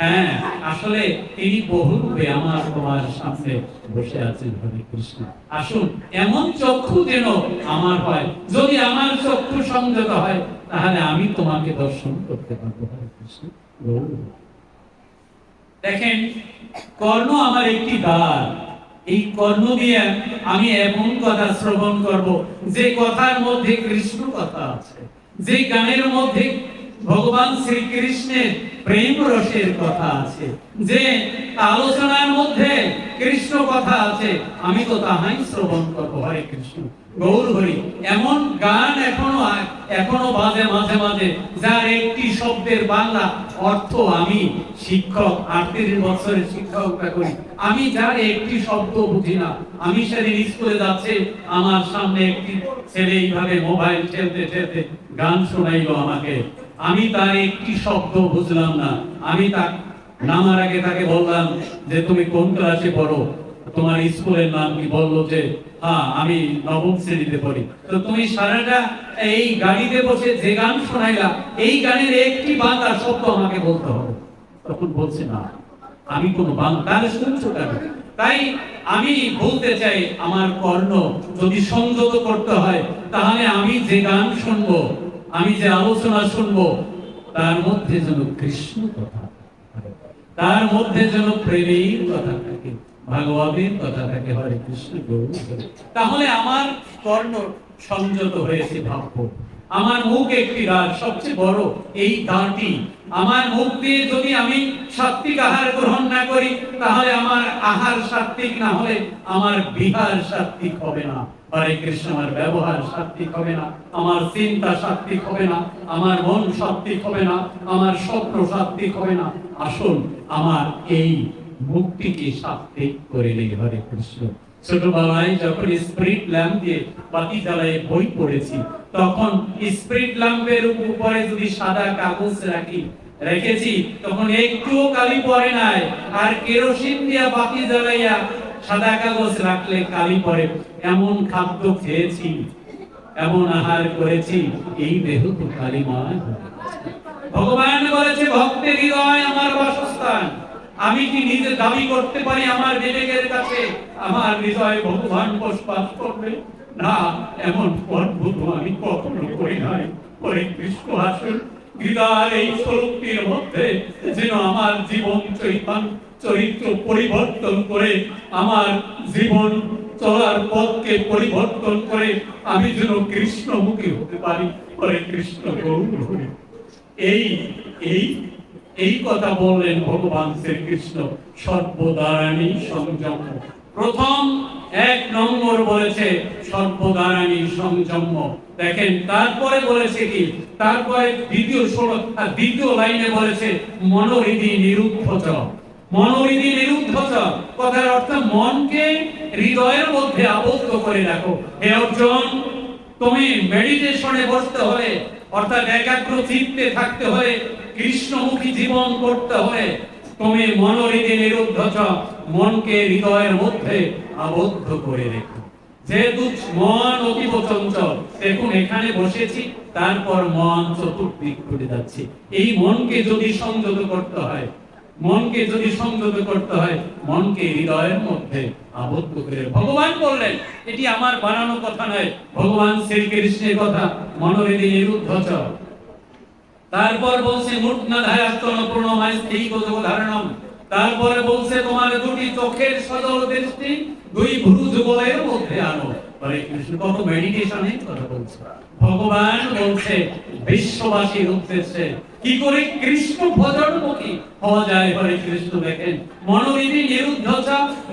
হ্যাঁ, আসলে তিনি বহু রূপে আমার তোমার সামনে বসে আছেন। হরে কৃষ্ণ। আসুন এমন চক্ষু যেন আমার হয়, যদি আমার চক্ষু সংযত হয় তাহলে আমি তোমাকে দর্শন করতে পারবো। হরে কৃষ্ণ। দেখেন, কর্ণ আমার একটি দ্বার। এই কর্ণ দিয়ে আমি এমন কথা শ্রবণ করব যে কথার মধ্যে কৃষ্ণ কথা আছে, যে গানের মধ্যে ভগবান শ্রীকৃষ্ণের প্রেম রসের কথা আছে, যে আলোচনার মধ্যে কৃষ্ণ কথা আছে, আমি তো তাহাই শ্রবণ করবো। হরে কৃষ্ণ। গৌর হরি। এমন গান এখনো বাজে মাঝে মাঝে, যার একটি শব্দের বাংলা অর্থ, আমি শিক্ষক, 38 বছরের শিক্ষকতা করি, আমি যার একটি শব্দ বুঝি না। আমি সেদিন স্কুলে যাচ্ছে, আমার সামনে একটি ছেলে এইভাবে মোবাইল ঠেলতে ঠেলতে গান শোনাইলো আমাকে, আমি তার একটি শব্দ বুঝলাম না। আমি নামার আগে তাকে বললাম যে তুমি কোন ক্লাসে পড়ো, তোমার স্কুলের নাম কি? বললো যে হ্যাঁ আমি নবম শ্রেণীতে পড়ি। তো তুমি সারাটা এই গাড়িতে বসে যে গান শোনাইলা, এই গানের একটি বাংলা শব্দ আমাকে বলতে হবে। তখন বলছে না, আমি কোন বাংলা শুনছো কেন? তাই আমি বলতে চাই, আমার কর্ণ যদি সংযত করতে হয়, তাহলে আমি যে গান শুনবো, আমি যে আলোচনা শুনবো, তার মধ্যে যেন কৃষ্ণ কথা, তার মধ্যে যেন প্রেমের কথা থাকে, ভাগবতের কথা থাকে। হরে কৃষ্ণ। তাহলে আমার কর্ণ সংযত হয়েছে। ভাবব আমার মুখ একটি দ্বার, সবচেয়ে বড় এই দ্বারটি। আমার মুখ দিয়ে যদি আমি সাত্বিক আহার গ্রহণ না করি, তাহলে আমার আহার সাত্বিক না হলে আমার বিহার সাত্বিক হবে না। হরে কৃষ্ণ। আমার ব্যবহার সাত্বিক হবে না, আমার চিন্তা সাত্বিক হবে না, আমার মন সাত্বিক হবে না, আমার স্বপ্ন সাত্বিক হবে না। আসুন আমার এই মুক্তিকে সাত্বিক করে নেই। হরে কৃষ্ণ। ছোটবেলায় যখন স্পিরিট ল্যাম্প দিয়ে বাতি জ্বালিয়ে বই পড়েছি, তখন স্পিরিট ল্যাম্পের উপরে যদি সাদা কাগজ রেখেছি, তখন একটুও কালি পড়ে নাই। আর কেরোসিন দিয়ে বাতি জ্বালাইয়া সাদা কাগজ রাখলে কালি পড়ে। এমন খাদ্য খেয়েছি, এমন আহার করেছি, এই দেহ তো কালিময়। ভগবান বলেছে ভক্তের হৃদয় আমার বাসস্থান। আমি কি নিজে দাবি করতে পারি আমার বিবেকের কাছে আমার হৃদয়ে ভগবান বসবাস করবে? না, এমন অদ্ভুত আমি কখনো করি নাই। হরে কৃষ্ণ। আসুন হৃদয়ের এই স্বরূপটির মধ্যে যেন আমার জীবন চরিত্র পরিবর্তন করে, আমার জীবন চলার পথকে পরিবর্তন করে আমি যেন কৃষ্ণমুখী হতে পারি। হরে কৃষ্ণ। এই কথা বললেন ভগবান শ্রীকৃষ্ণ। সর্বদারানি সংযম। প্রথম 1 নম্বর বলেছে সর্বদারানি সংযম। দেখেন, তারপরে বলেছে কি? তারপরে দ্বিতীয় লাইনে বলেছে মনোহৃদি নিরুদ্ধ। মনোহৃদি নিরুদ্ধ কথার অর্থ মনকে হৃদয়ের মধ্যে আবদ্ধ করে রাখো। হে অর্জুন, তুমি মেডিটেশনে বসতে হলে, অর্থাৎ একাগ্র চিত্তে থাকতে হলে, কৃষ্ণমুখী জীবন করতে হলে তুমি মনোহৃদি নিরুদ্ধ, মনকে হৃদয়ের মধ্যে আবদ্ধ করে রেখো। যেহেতু মন অতীব চঞ্চল, দেখুন এখানে বসেছি, তারপর মন চতুর্দিক ঘুরে যাচ্ছে। এই মনকে যদি সংযত করতে হয়, মনকে যদি সংযত করতে হয়, মনকে হৃদয়ের মধ্যে আবদ্ধ করে। ভগবান বললেন, এটি আমার বানানো কথা নয়, ভগবান শ্রীকৃষ্ণের কথা, মনোহৃদি নিরুদ্ধ। তারপর বলছে মূর্ধন্যাধায়াস্তন প্রণমায় স্থিতযোগ ধারণম। তারপরে বলছে তোমার দুটি চোখের সজল দৃষ্টি দুই ভ্রু যুগলের মধ্যে আনো। হরে কৃষ্ণ, কত মেডিটেশনের কথা বলছে। ভগবান বলছে বিশ্ববাসীর উদ্দেশ্যে কি করে কৃষ্ণ ভজনমুখী হওয়া যায়। হরে কৃষ্ণ, দেখেন মনোহৃদি নিরুদ্ধ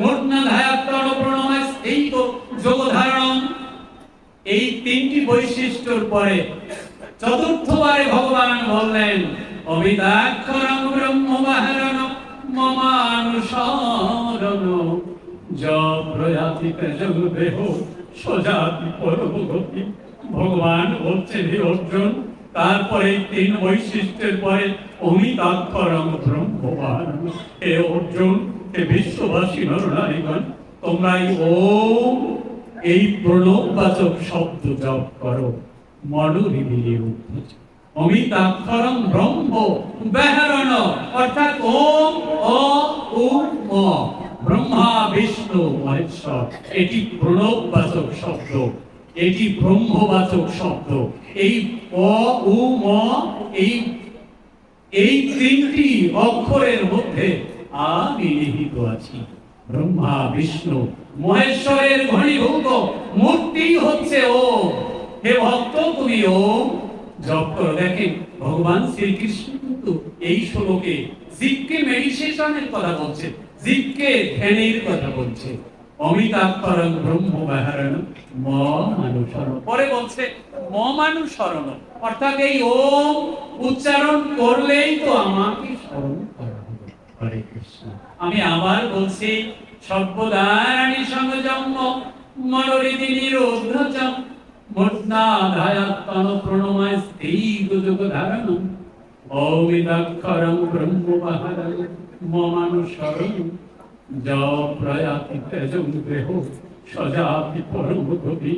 মূর্ধন্যাধায়াস্তন প্রণমায় স্থিতযোগ ধারণম। এই তিনটি বৈশিষ্ট্যর পরে চতুর্থবারে ভগবান বললেন অবিদাক্ষরং ব্রহ্মবাহরণ মমানুসরণ জপ্রয়াতি তেজং দেহ সজাতি পরমগতি। ভগবান বলছেন, হে অর্জুন, তারপরে তিন বৈশিষ্ট্যের পরে অমিতাক্ষরং ব্রহ্মবাহরণ। হে অর্জুন, হে বিশ্ববাসী নরনারীগণ, তোমরা এই প্রণববাচক শব্দ জপ করো মনোহৃদি উদ্ধ। অমিতাক্ষরং ব্রহ্ম ব্যাহরণ, অর্থাৎ ওম অ উ ম, ব্রহ্মা বিষ্ণু মহেশ্বর। এটি প্রণববাচক শব্দ, এটি ব্রহ্মবাচক শব্দ। এই অ উ ম, এই তিনটি অক্ষরের মধ্যে আমি নিহিত আছি। ব্রহ্মা বিষ্ণু মহেশ্বরের ঘনীভূত মূর্তি হচ্ছে ওম। হে ভক্ত, তুমি ওম জপ করো। দেখেন ভগবান শ্রীকৃষ্ণ কিন্তু এই শ্লোকে জিভকে মেডিটেশনের কথা বলছে, জিভকে ধ্যানের কথা বলছে। অমিতাক্ষরং ব্রহ্মবাহরণ মমানুসরণ। পরে বলছে মমানুসরণ, অর্থাৎ এই ওম উচ্চারণ করলেই তো আমাকে স্মরণ করা হবে। হরে কৃষ্ণ। আমি আবার বলছি, সর্বদারাণী সংযম মনোহৃদি নিরুদ্ধ মূর্ধন্যাধায়াস্তন প্রণমায় স্থিতযোগ ধারণম অমিতাক্ষরং ব্রহ্মবাহরণ মমানুসরণ জপ্রয়াতি তেজং দেহ সজাতি পরমগতি।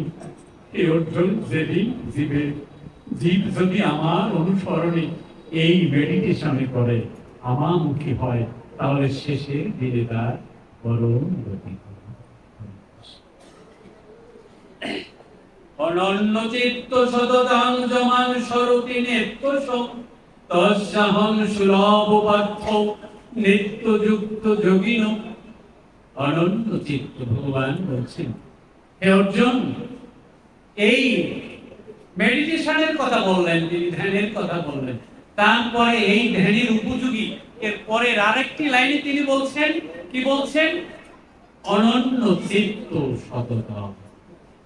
হে অর্জুন, জীব যদি আমার অনুসরণে এই মেডিটেশনে করে আমামুখী হয়, তাহলে শেষের দিনে তার পরম গতি। অনন্য চিত্ত সততাং জমান স্বরূপী নেত্য তস্যাহং সুলভ পার্থ নিত্যযুক্ত যোগিন। অনন্য চিত্ত, ভগবান বলছেন, হে অর্জুন, এই মেডিটেশনের কথা বললেন, তিনি ধ্যানের কথা বললেন। তারপরে এই ধ্যানের উপযোগী এর পরের আরেকটি লাইনে তিনি বলছেন, কি বলছেন? অনন্য চিত্ত সততা।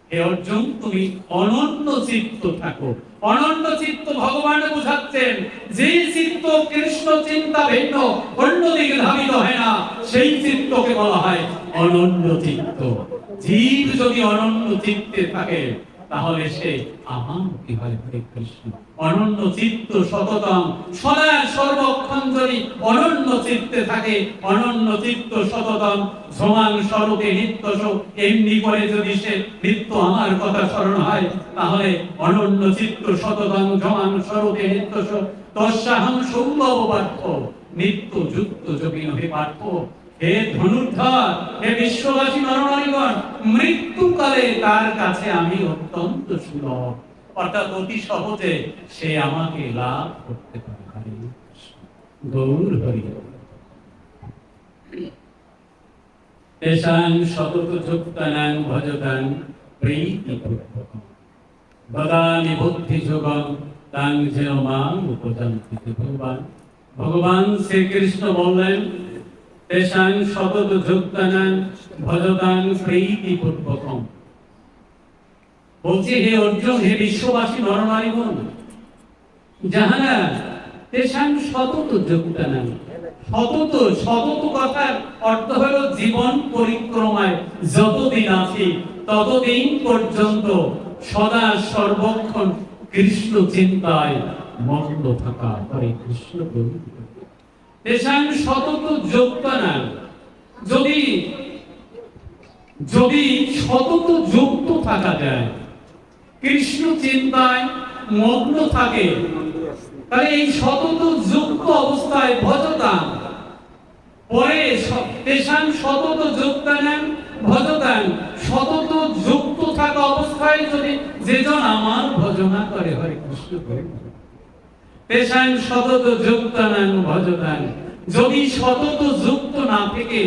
হে অর্জুন, তুমি অনন্য চিত্ত থাকো। অনন্য চিত্ত ভগবান বোঝাচ্ছেন, যে চিত্ত কৃষ্ণ চিন্তা ভিন্ন অন্যদিকে ধাবিত হয় না, সেই চিত্তকে বলা হয় অনন্য চিত্ত। জীব যদি অনন্য চিত্তে থাকে, তাহলে সে আমামুখী হয়। হরে কৃষ্ণ। অনন্য চিত্ত সততম, সদা সর্বক্ষণ যদি অনন্য চিত্তে থাকে, অনন্য চিত্ত সততম সমান স্বরূপে নিত্য শোক, এমনি করে যদি সে নিত্য আমার কথা স্মরণ হয়, তাহলে অনন্য চিত্ত সততম সমান স্বরূপে নিত্য শোক তস্যাহং সৌলভ পার্থ নিত্য যুক্ত যোগিন। হে পার্থ, হে ধনুর্ধর, হে বিশ্ববাসী নরনারীগণ, মৃত্যুকালে তার কাছে আমি অত্যন্ত সুলভ, অর্থাৎ অতি সহজে সে আমাকে লাভ করতে পারে। গৌর হরি। তেষাং সতত যুক্তানাং ভজতাং প্রীতিপূর্বকং বদামি বুদ্ধি যোগং তাং যেন মাং উপজন্তি। ভগবান শ্রীকৃষ্ণ বললেন, তেষাং সতত যুক্তানাং ভজতাং প্রীতিপূর্বকং। বলছে, হে অর্জুন, হে বিশ্ববাসী নরনারীগণ, যাহারা তেষাং সতত যুক্তানাং, সতত কথার অর্থ হলো জীবন পরিক্রমায় যতদিন আছি ততদিন পর্যন্ত সদা সর্বক্ষণ কৃষ্ণ চিন্তায় মগ্ন থাকা। হরে কৃষ্ণ। তেষাং সতত যুক্তানাং, যদি সতত যুক্ত থাকা যায়, কৃষ্ণ চিন্তায় মগ্ন থাকে, তাহলে এই সতত যুক্ত অবস্থায় ভজতাম, পরে তেষাং সতত যোগদান ভজতাং, সতত যুক্ত থাকা অবস্থায় যদি যেজন আমার ভজনা করে, হরে কৃষ্ণ করে, তেষাং সতত যোগদান ভজতাং, যদি সতত যুক্ত না থেকে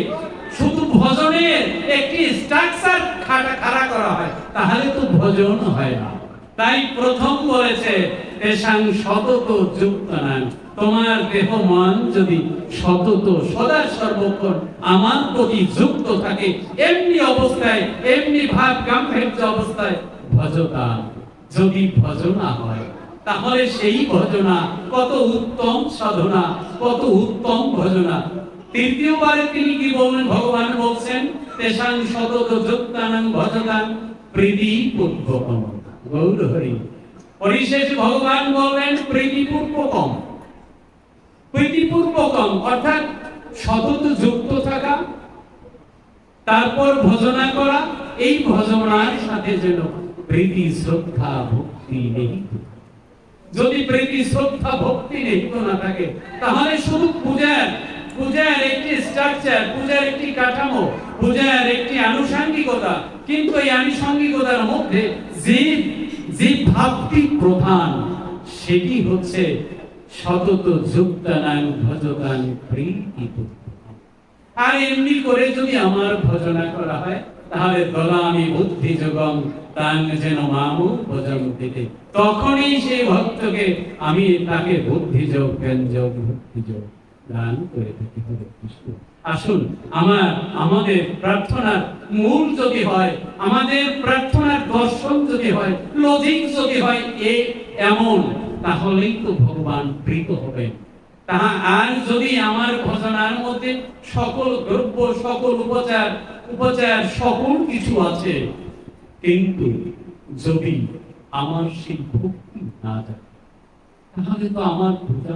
শুধু ভজনের একটি স্ট্রাকচার খাড়া করা হয়, তাহলে তো ভজন হয় না। তাই প্রথম বলেছে তেষাং সতত যোগদান, তোমার দেহ মন যদি সতত সদা সর্বক্ষণ আমার প্রতি যুক্ত থাকে, এমনি অবস্থায়, এমনি ভাব গাম্ভীর্য অবস্থায় ভজতা, যদি ভজনা হয়, তাহলে সেই ভজনা কত উত্তম সাধনা, কত উত্তম ভজনা। তৃতীয়বারে তিনি কি বললেন? ভগবান বলছেন তেষাং সতত যোগদানং ভজতাং প্রীতিপূর্বকম। গৌর হরি। পরিশেষে ভগবান বললেন প্রীতিপূর্বকম। প্রীতিপূর্বকম অর্থাৎ সতত যুক্ত থাকা, তারপর ভজনা করা, এই ভজনার সাথে যেন প্রীতি শ্রদ্ধা ভক্তি নেই। যদি প্রীতি শ্রদ্ধা ভক্তি নিহিত না থাকে, তাহলে শুধু পূজার একটি স্ট্রাকচার, পূজার একটি কাঠামো, পূজার একটি আনুষঙ্গিকতা, কিন্তু এই আনুষঙ্গিকতার মধ্যে যে ভাবটি প্রধান, সেটি হচ্ছে সতত যুক্তানাং ভজতাং প্রীতিপূর্বকম। আর এমনি করে যদি আমার ভজনা করা হয়, তাহলে দলামি বুদ্ধি যোগম তাং যেন মামু ভজন্তিতে, তখনই সেই ভক্তকে আমি তাকে বুদ্ধি যোগ, জ্ঞান যোগ, ভক্তি যোগ দান করে থাকি। হরে কৃষ্ণ। আসুন, আমাদের প্রার্থনার মূল যদি হয়, আমাদের প্রার্থনার দর্শন যদি হয়, লজিক যদি হয় এমন, তাহলেই তো ভগবান প্রীত হবেন। আর যদি আমার ভজনার মধ্যে সকল দ্রব্য, সকল উপচার সকল কিছু আছে, কিন্তু যদি আমার সেই ভক্তি না যায়, তাহলে তো আমার পূজা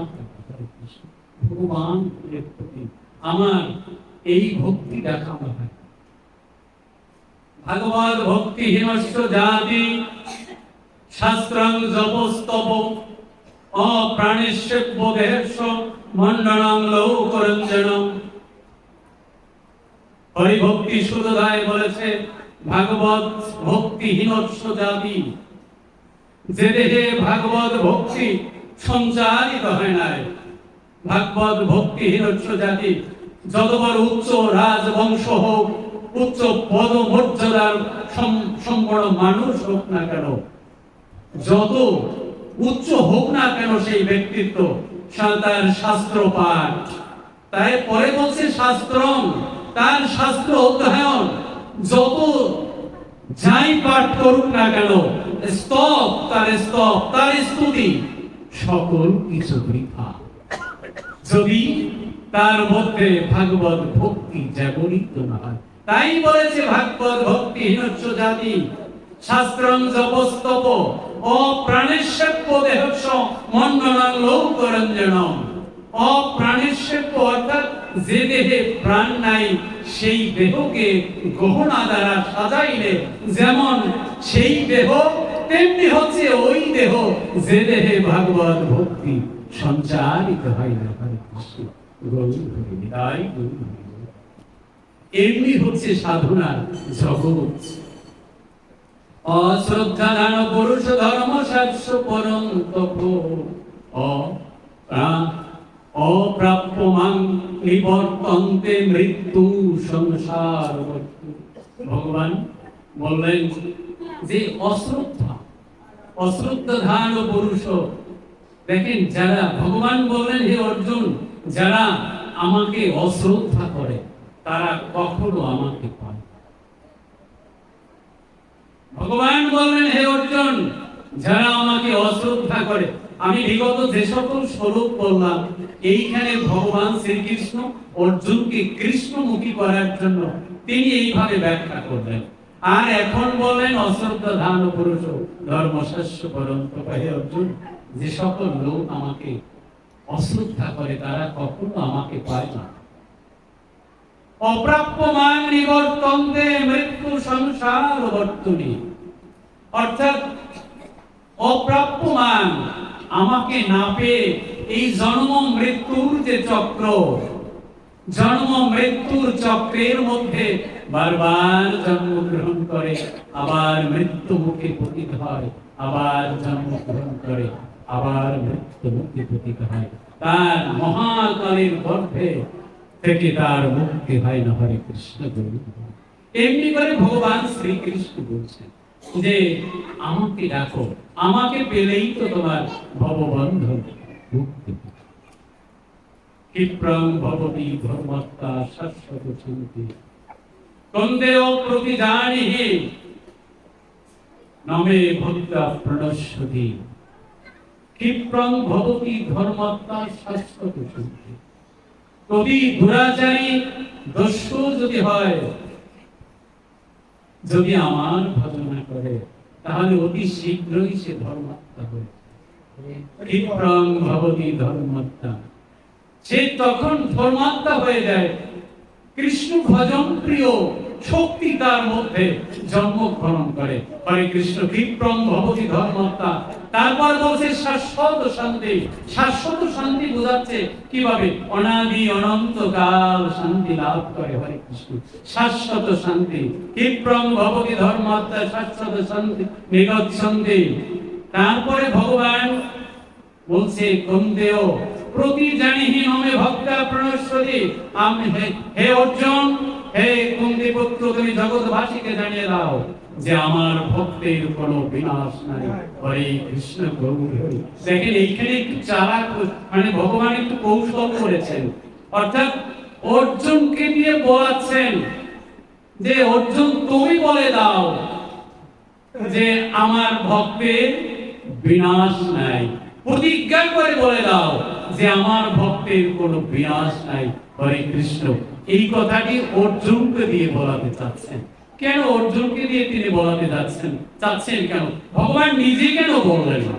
ভগবানের প্রতি আমার এই ভক্তি দেখানো হয়। ভাগবত ভক্তি হীনস্য জাতি শাস্ত্রং জপস্তব অপ্রাণেস্য দেহস্য মণ্ডলং লৌকরঞ্জনম। হরিভক্তি সুরদায় বলেছে ভাগবত ভক্তি হীনস্য জাতি, যে দেহে ভাগবত ভক্তি সঞ্চারিত হয় নাই, ভাগবত ভক্তি হীনস্য জাতি, যত বড় উচ্চ রাজবংশ হোক, উচ্চ পদমর্যাদার সম্পন্ন মানুষ হোক না কেন, যত উচ্চ হোক না কেন সেই ব্যক্তিত্ব, তার শাস্ত্র পাঠ, তাই পরে বলছে শাস্ত্রম, তার শাস্ত্র অধ্যয়ন, যত যাই পাঠ করুক না কেন, স্তব তার স্তুতি, সকল কিছু বৃথা, যদি তার মধ্যে ভাগবত ভক্তি জাগরিত না হয়। তাই বলেছে ভাগবত ভক্তি হীনস্য জাতি শাস্ত্রং জপস্তব অপ্রাণেস্য দেহস্য মণ্ডলং লৌকরঞ্জনম। অপ্রাণেস্য অর্থাৎ যে দেহে প্রাণ নাই, সেই দেহকে গহনা দ্বারা সাজাইলে যেমন সেই দেহ, তেমনি হচ্ছে ওই দেহ যে দেহে ভাগবত ভক্তি সঞ্চারিত হয় না। এমনি হচ্ছে সাধনার জগৎ। অশ্রদ্ধা দান পুরুষ ধর্ম শাস্ত্র পরম তপ অপ্রাপ্যমাং নিবর্তন্তে মৃত্যু সংসার। ভগবান বললেন যে অশ্রদ্ধা ধান পুরুষ, দেখেন যারা, ভগবান বললেন হে অর্জুন, যারা আমাকে অশ্রদ্ধা করে তারা কখনো আমাকে পায়। ভগবান বললেন হে অর্জুন, যারা আমাকে অশ্রদ্ধা করে, আমি বিগত যে সকল স্বরূপ বললাম, এইখানে ভগবান শ্রীকৃষ্ণ অর্জুনকে কৃষ্ণমুখী করার জন্য তিনি এইভাবে ব্যাখ্যা করলেন। আর এখন বলেন অশ্রদ্ধা ধান পুরুষ ধর্মশাস্য পরন্ত। হে অর্জুন, যে সকল লোক আমাকে অশ্রদ্ধা করে তারা কখনো আমাকে পায় না। অপ্রাপ্যমান নিবর্তন্তে মৃত্যু সংসার বর্তনী, অর্থাৎ অপ্রাপ্যমান, আমাকে না পেয়ে এই জন্ম মৃত্যুর যে চক্র, জন্ম মৃত্যুর চক্রের মধ্যে বারবার জন্মগ্রহণ করে, আবার মৃত্যু মুখে পতিত হয়, আবার জন্মগ্রহণ করে, আবার মৃত্যু মুখে পতিত হয়। তার মহাকালের গর্ভে থেকে তার মুক্তি হয় না। হরে কৃষ্ণ গোবিন্দ। এমনি করে ভগবান শ্রীকৃষ্ণ বলছেন যে আমাকে ডাকো, আমাকে পেলেই তো তোমার ভববন্ধন মুক্তি। ক্ষিপ্রং ভবতি ধর্মত্তা শাশ্বত শান্তি কন্দেও প্রতিদানিহি নমে ভক্তা প্রণশ্যতি। ক্ষিপ্রং ভবতি ধর্মত্তা শাশ্বত শান্তি। প্রতি দুরাচারী দস্যু যদি হয়, যদি আমার ভজনা করে, তাহলে অতি শীঘ্রই সে ধর্মাত্মা হয়ে যায়। ক্ষিপ্রং ভবতি ধর্মাত্মা, সে তখন ধর্মাত্মা হয়ে যায়। কৃষ্ণ ভজন প্রিয় শক্তি তার মধ্যে জন্মগ্রহণ করে। হরে কৃষ্ণ। ক্ষিপ্রং ভবতি ধর্মাত্মা। তারপর বলছে শাশ্বত শান্তি। শাশ্বত শান্তি বোঝাচ্ছে কিভাবে? অনাদি অনন্তকাল শান্তি লাভ করে। হরে কৃষ্ণ। শাশ্বত শান্তি। ক্ষিপ্রং ভবতি ধর্মাত্মা শাশ্বত শান্তি নিগচ্ছন্তি। তারপরে ভগবান বলছে কন্দেয় প্রতি জানিহি নমে ভক্তা প্রণশ্যতি। আমি হে অর্জুন, হে কুন্তি পুত্র, তুমি জগৎবাসীকে জানিয়ে দাও যে আমার ভক্তের কোনো বিনাশ নাই। হরে কৃষ্ণ গৌর হরি। দেখেন এইখানে একটু চালাক, মানে ভগবান একটু কৌশল করেছেন। অর্থাৎ অর্জুনকে দিয়ে বলাচ্ছেন যে অর্জুন তুমি বলে দাও যে আমার ভক্তের বিনাশ নাই। প্রতিজ্ঞা করে বলে দাও যে আমার ভক্তের কোনো বিনাশ নাই। হরে কৃষ্ণ। এই কথাটি অর্জুনকে দিয়ে বলাতে চাচ্ছেন। কেন অর্জুনকে দিয়ে তিনি বলাতে চাচ্ছেন কেন? ভগবান নিজে কেন বললেন না?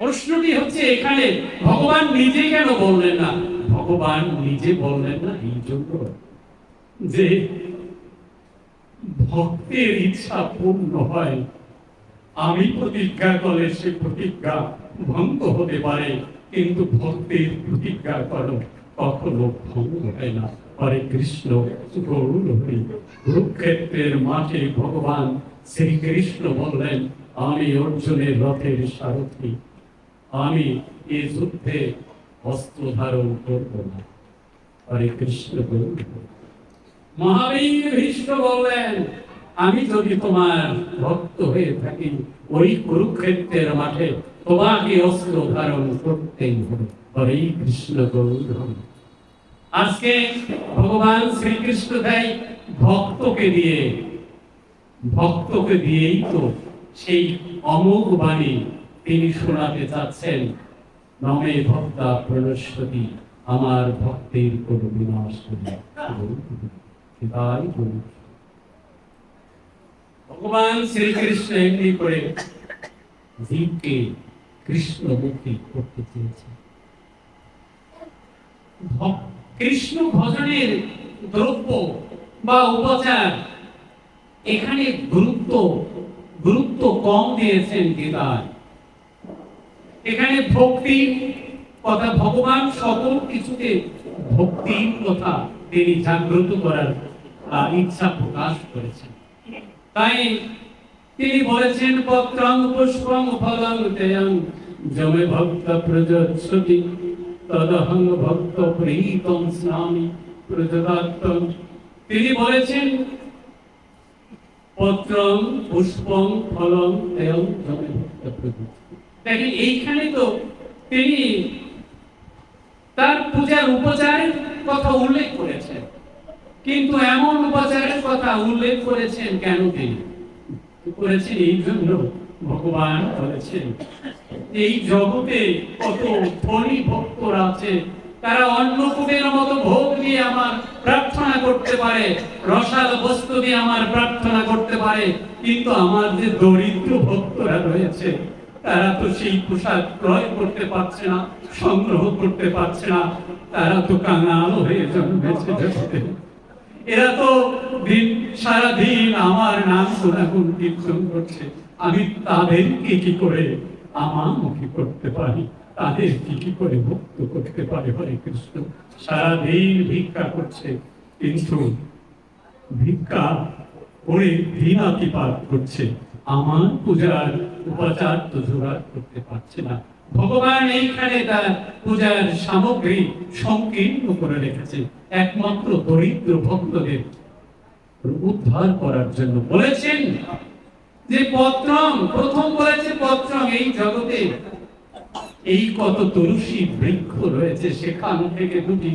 প্রশ্নটি হচ্ছে এখানে, ভগবান নিজে কেন বললেন না? ভগবান নিজে বললেন না এই জন্য যে ভক্তের ইচ্ছা পূর্ণ হয়। আমি প্রতিজ্ঞা করলে সে প্রতিজ্ঞা ভঙ্গ হতে পারে, কিন্তু ভক্তের প্রতিজ্ঞা করো কখনো ভঙ্গ হয় না। হরে কৃষ্ণ গৌর হরি। কুরুক্ষেত্রের মাঠে ভগবান শ্রীকৃষ্ণ বললেন আমি অর্জুনের রথের সারথি, আমি এ যুদ্ধে অস্ত্র ধারণ করব না। হরে কৃষ্ণ গৌর হরি। মহাবীর ভীষ্ম বললেন আমি যদি তোমার ভক্ত হয়ে থাকি, ওই কুরুক্ষেত্রের মাঠে তোমাকে অস্ত্র ধারণ করতেই হবে। হরে কৃষ্ণ গৌর হরি। আজকে ভগবান শ্রীকৃষ্ণ দেয় ভক্তকে দিয়েই তো সেই অমোঘ বাণী তিনি শোনাতে চাচ্ছেন। নমে ভক্তা প্রণশ্যতি, আমার ভক্তের কোনো বিনাশ নেই। তাই ভগবান শ্রীকৃষ্ণ এমনি করে জীবকে কৃষ্ণমুখী করতে চেয়েছে। কৃষ্ণ ভজনের দ্রব্য বা উপচার এখানে গুরুত্ব কম দিয়েছেন গীতায়। এখানে ভক্তির কথা, ভগবান সকল কিছুতে ভক্তির কথা তিনি জাগ্রত করার ইচ্ছা প্রকাশ করেছেন। তাই তিনি বলেছেন পত্রং পুষ্পং ফলং তেয়ং যমে ভক্ত প্রযচ্ছতি তদহং ভক্ত প্রীতং স্নামি প্রযদাত্তং। তিনি বলেছেন পত্রং পুষ্পং ফলং তেয়ং যমে ভক্ত প্রযচ্ছতি। দেখেন এইখানে তো তিনি তার পূজার উপচারের কথা উল্লেখ করেছেন, কিন্তু এমন উপচারের কথা উল্লেখ করেছেন কেন? তিনি করেছেন এই জন্য, ভগবান বলেছেন এই জগতে কত ধনী ভক্তরা আছে, তারা অন্নকূটের মতো ভোগ দিয়ে আমার প্রার্থনা করতে পারে, রসাল বস্তু দিয়ে আমার প্রার্থনা করতে পারে, কিন্তু আমার যে দরিদ্র ভক্তরা রয়েছে তারা তো সেই পোশাক ক্রয় করতে পারছে না, সংগ্রহ করতে পারছে না। তারা তো কাঙাল হয়ে জন্মেছে জগতে। এরা তো সারাদিন আমার নাম গুণাগুণ কীর্তন করছে, আমি তাদেরকে কি করে আমামুখী করতে পারি? তাদের কি করে মুক্ত করতে পারে? হরে কৃষ্ণ। সারাদিন ভিক্ষা করছে, কিন্তু ভিক্ষা করে দিনাতিপাত করছে, আমার পূজার উপাচার তো জোগাড় করতে পারছে না। ভগবান এইখানে তার পূজার সামগ্রী সংকীর্ণ করে রেখেছে একমাত্র দরিদ্র ভক্তদের উদ্ধার করার জন্য। বলেছেন যে পত্রং, প্রথম বলেছে পত্রং, এই জগতে এই কত তুলসী বৃক্ষ রয়েছে, সেখান থেকে দুটি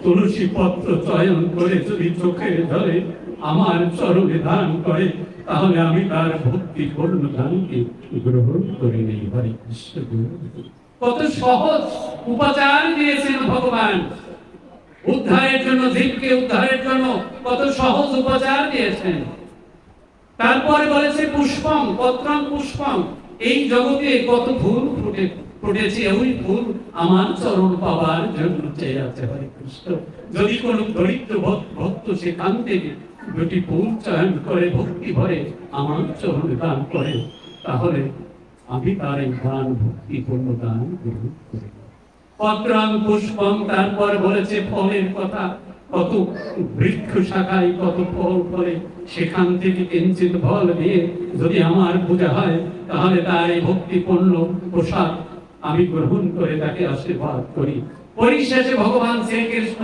তুলসী পত্র চয়ন করে যদি চোখের ধরে আমার চরণে দান করে, তাহলে আমি তার ভক্তি পূর্ণ দানকে গ্রহণ করে নেই। হরে কৃষ্ণ। কত সহজ উপাচার দিয়েছেন ভগবান উদ্ধারের জন্য, জীবকে উদ্ধারের জন্য কত সহজ উপাচার দিয়েছেন। তারপরে বলেছে পুষ্পম, পত্রং পুষ্পম, এই জগতে কত ফুল ফুটেছে, ওই ফুল আমার চরণ পাওয়ার জন্য চেয়ে আছে। হরে কৃষ্ণ। যদি কোনো দরিদ্র ভক্ত সেখান থেকে দুটি ফুল চয়ন করে ভক্তি ভরে আমার চরণে দান করে, তাহলে আমি তার এই দান ভক্তিপূর্ণ দান গ্রহণ করি। পত্রং পুষ্পং, তারপর বলেছে ফলের কথা, কত বৃক্ষ শাখায় কত ফল ফলে, সেখান থেকে কিঞ্চিত ফল দিয়ে যদি আমার পূজা হয়, তাহলে তার এই ভক্তিপূর্ণ প্রসাদ আমি গ্রহণ করে তাকে আশীর্বাদ করি। পরিশেষে ভগবান শ্রীকৃষ্ণ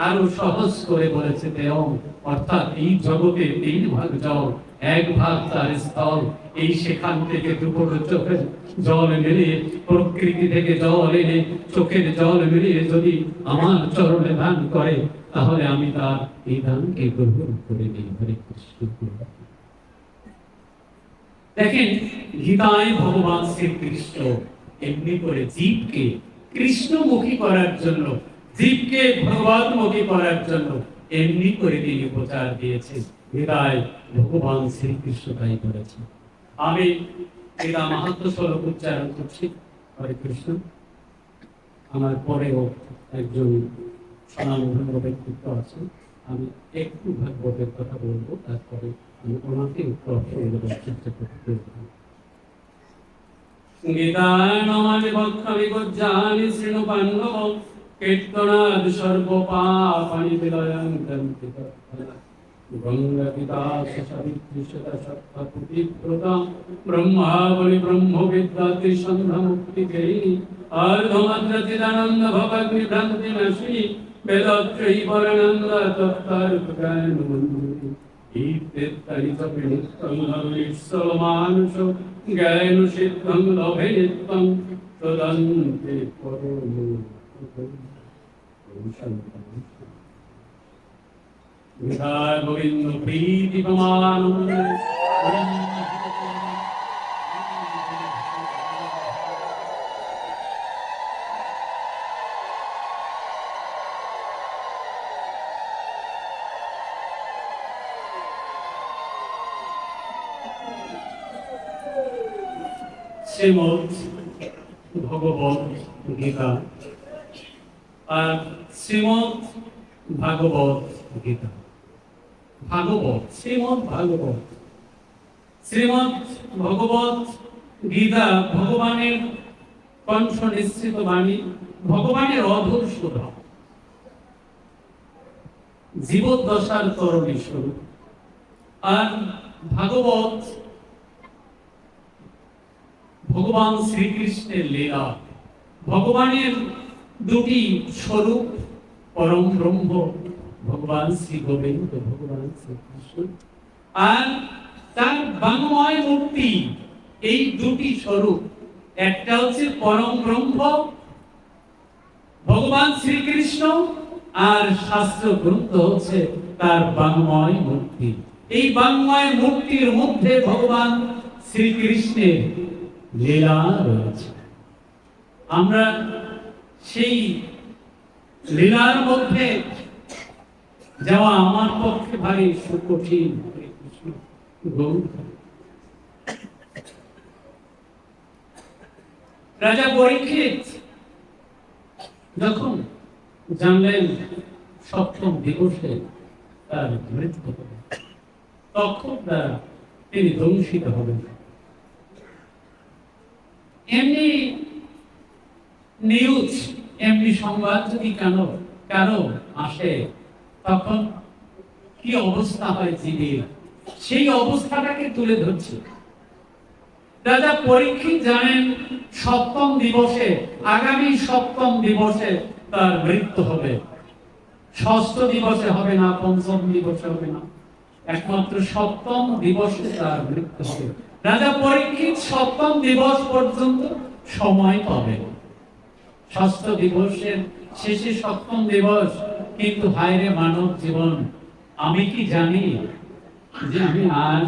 আরো সহজ করে বলেছে দেয়ং, অর্থাৎ এই জগতে 3 ভাগ জল, 1 ভাগ তার স্থল। এই সেখান থেকে দুপুর চোখের জল মিলিয়ে, প্রকৃতি থেকে জল এনে চোখের জল মিলিয়ে যদি আমার চরণে দান করে, তাহলে আমি তার এই দানকে গ্রহণ করে নিই। হরে কৃষ্ণ। দেখেন গীতায় ভগবান শ্রীকৃষ্ণ এমনি করে জীবকে কৃষ্ণমুখী করার জন্য, জীবকে ভগবতমুখী করার জন্য এমনি করে তিনি প্রচার দিয়েছেন। গীতায় ভগবান শ্রীকৃষ্ণ তাই করেছেন। আমি গীতা মাহাত্ম্য শ্লোক উচ্চারণ করছি। হরে কৃষ্ণ। আমার পরেও একজন স্বনামধন্য ব্যক্তিত্ব আছে, আমি একটু ভাগবতের কথা বলবো, তারপরে আমি ওনাকে চেষ্টা করতে। গীতানামানি বক্ষ্যামি গজ্জামি শৃণু পাণ্ডব কীর্তনাদ সর্বপাপানি বিলয়ন্তি গঙ্গা পিতা সাবিত্রী সদা সত্তা প্রদা ব্রহ্মাবলি ব্রহ্মবিদ্যা ত্রিসন্ধ্যা মুক্তিকেই अर्धमद्रचिदानंद भवग्नि भ्रांति नशिनी वेदत्रयी वरनंद तत्तर्कज्ञान मंजूरी ईप्तेत्तरि च विनित्तं नवनिश्चल मानुषो ज्ञान सिद्धं लभे नित्यं तदन्ते परमो विधाय गोविंद प्रीति प्रमाणं শ্রীমদ্ ভগবত গীতা আর শ্রীমদ্ ভাগবত গীতা। ভাগবত, শ্রীমদ্ ভাগবত, শ্রীমদ্ ভগবত গীতা ভগবানের কণ্ঠ নিঃসৃত বাণী, ভগবানের অধর সুধা, জীবদ্দশার তরণী স্বরূপ। আর ভাগবত ভগবান শ্রীকৃষ্ণের লীলা, ভগবানের দুটি স্বরূপ, পরম ব্রহ্ম ভগবান শ্রী গোবিন্দ, ভগবান শ্রীকৃষ্ণ, আর তার বাংময় মূর্তি। এই দুটি স্বরূপ, একটা হচ্ছে পরম ব্রহ্ম ভগবান শ্রীকৃষ্ণ, আর শাস্ত্র গ্রন্থ হচ্ছে তার বাংময় মূর্তি। এই বাংময় মূর্তির মধ্যে ভগবান শ্রীকৃষ্ণের লীলা রয়েছে। আমরা সেই লীলার মধ্যে যাওয়া আমার পক্ষে ভারী সুকঠিন। রাজা পরীক্ষিত যখন জানলেন সপ্তম দিবসে তার মৃত্যু হবে, তখন তিনি ধ্বংসিত হবেন। এমনি নিউজ এমনি সংবাদ যদি কেন কেন আসে, তখন কি অবস্থা হয় জীবের, সেই অবস্থাটাকে তুলে ধরছে। রাজা পরীক্ষিত জানেন সপ্তম দিবসে, আগামী সপ্তম দিবসে তার মৃত্যু হবে। ষষ্ঠ দিবসে হবে না, পঞ্চম দিবসে হবে না, একমাত্র সপ্তম দিবসে তার মৃত্যু হবে। রাজা পরীক্ষিত সপ্তম দিবস পর্যন্ত সময় পাবে। ষষ্ঠ দিবসের শেষে সপ্তম দিবস, কিন্তু হায়রে মানব জীবন, আমি কি জানি যে আমি আজ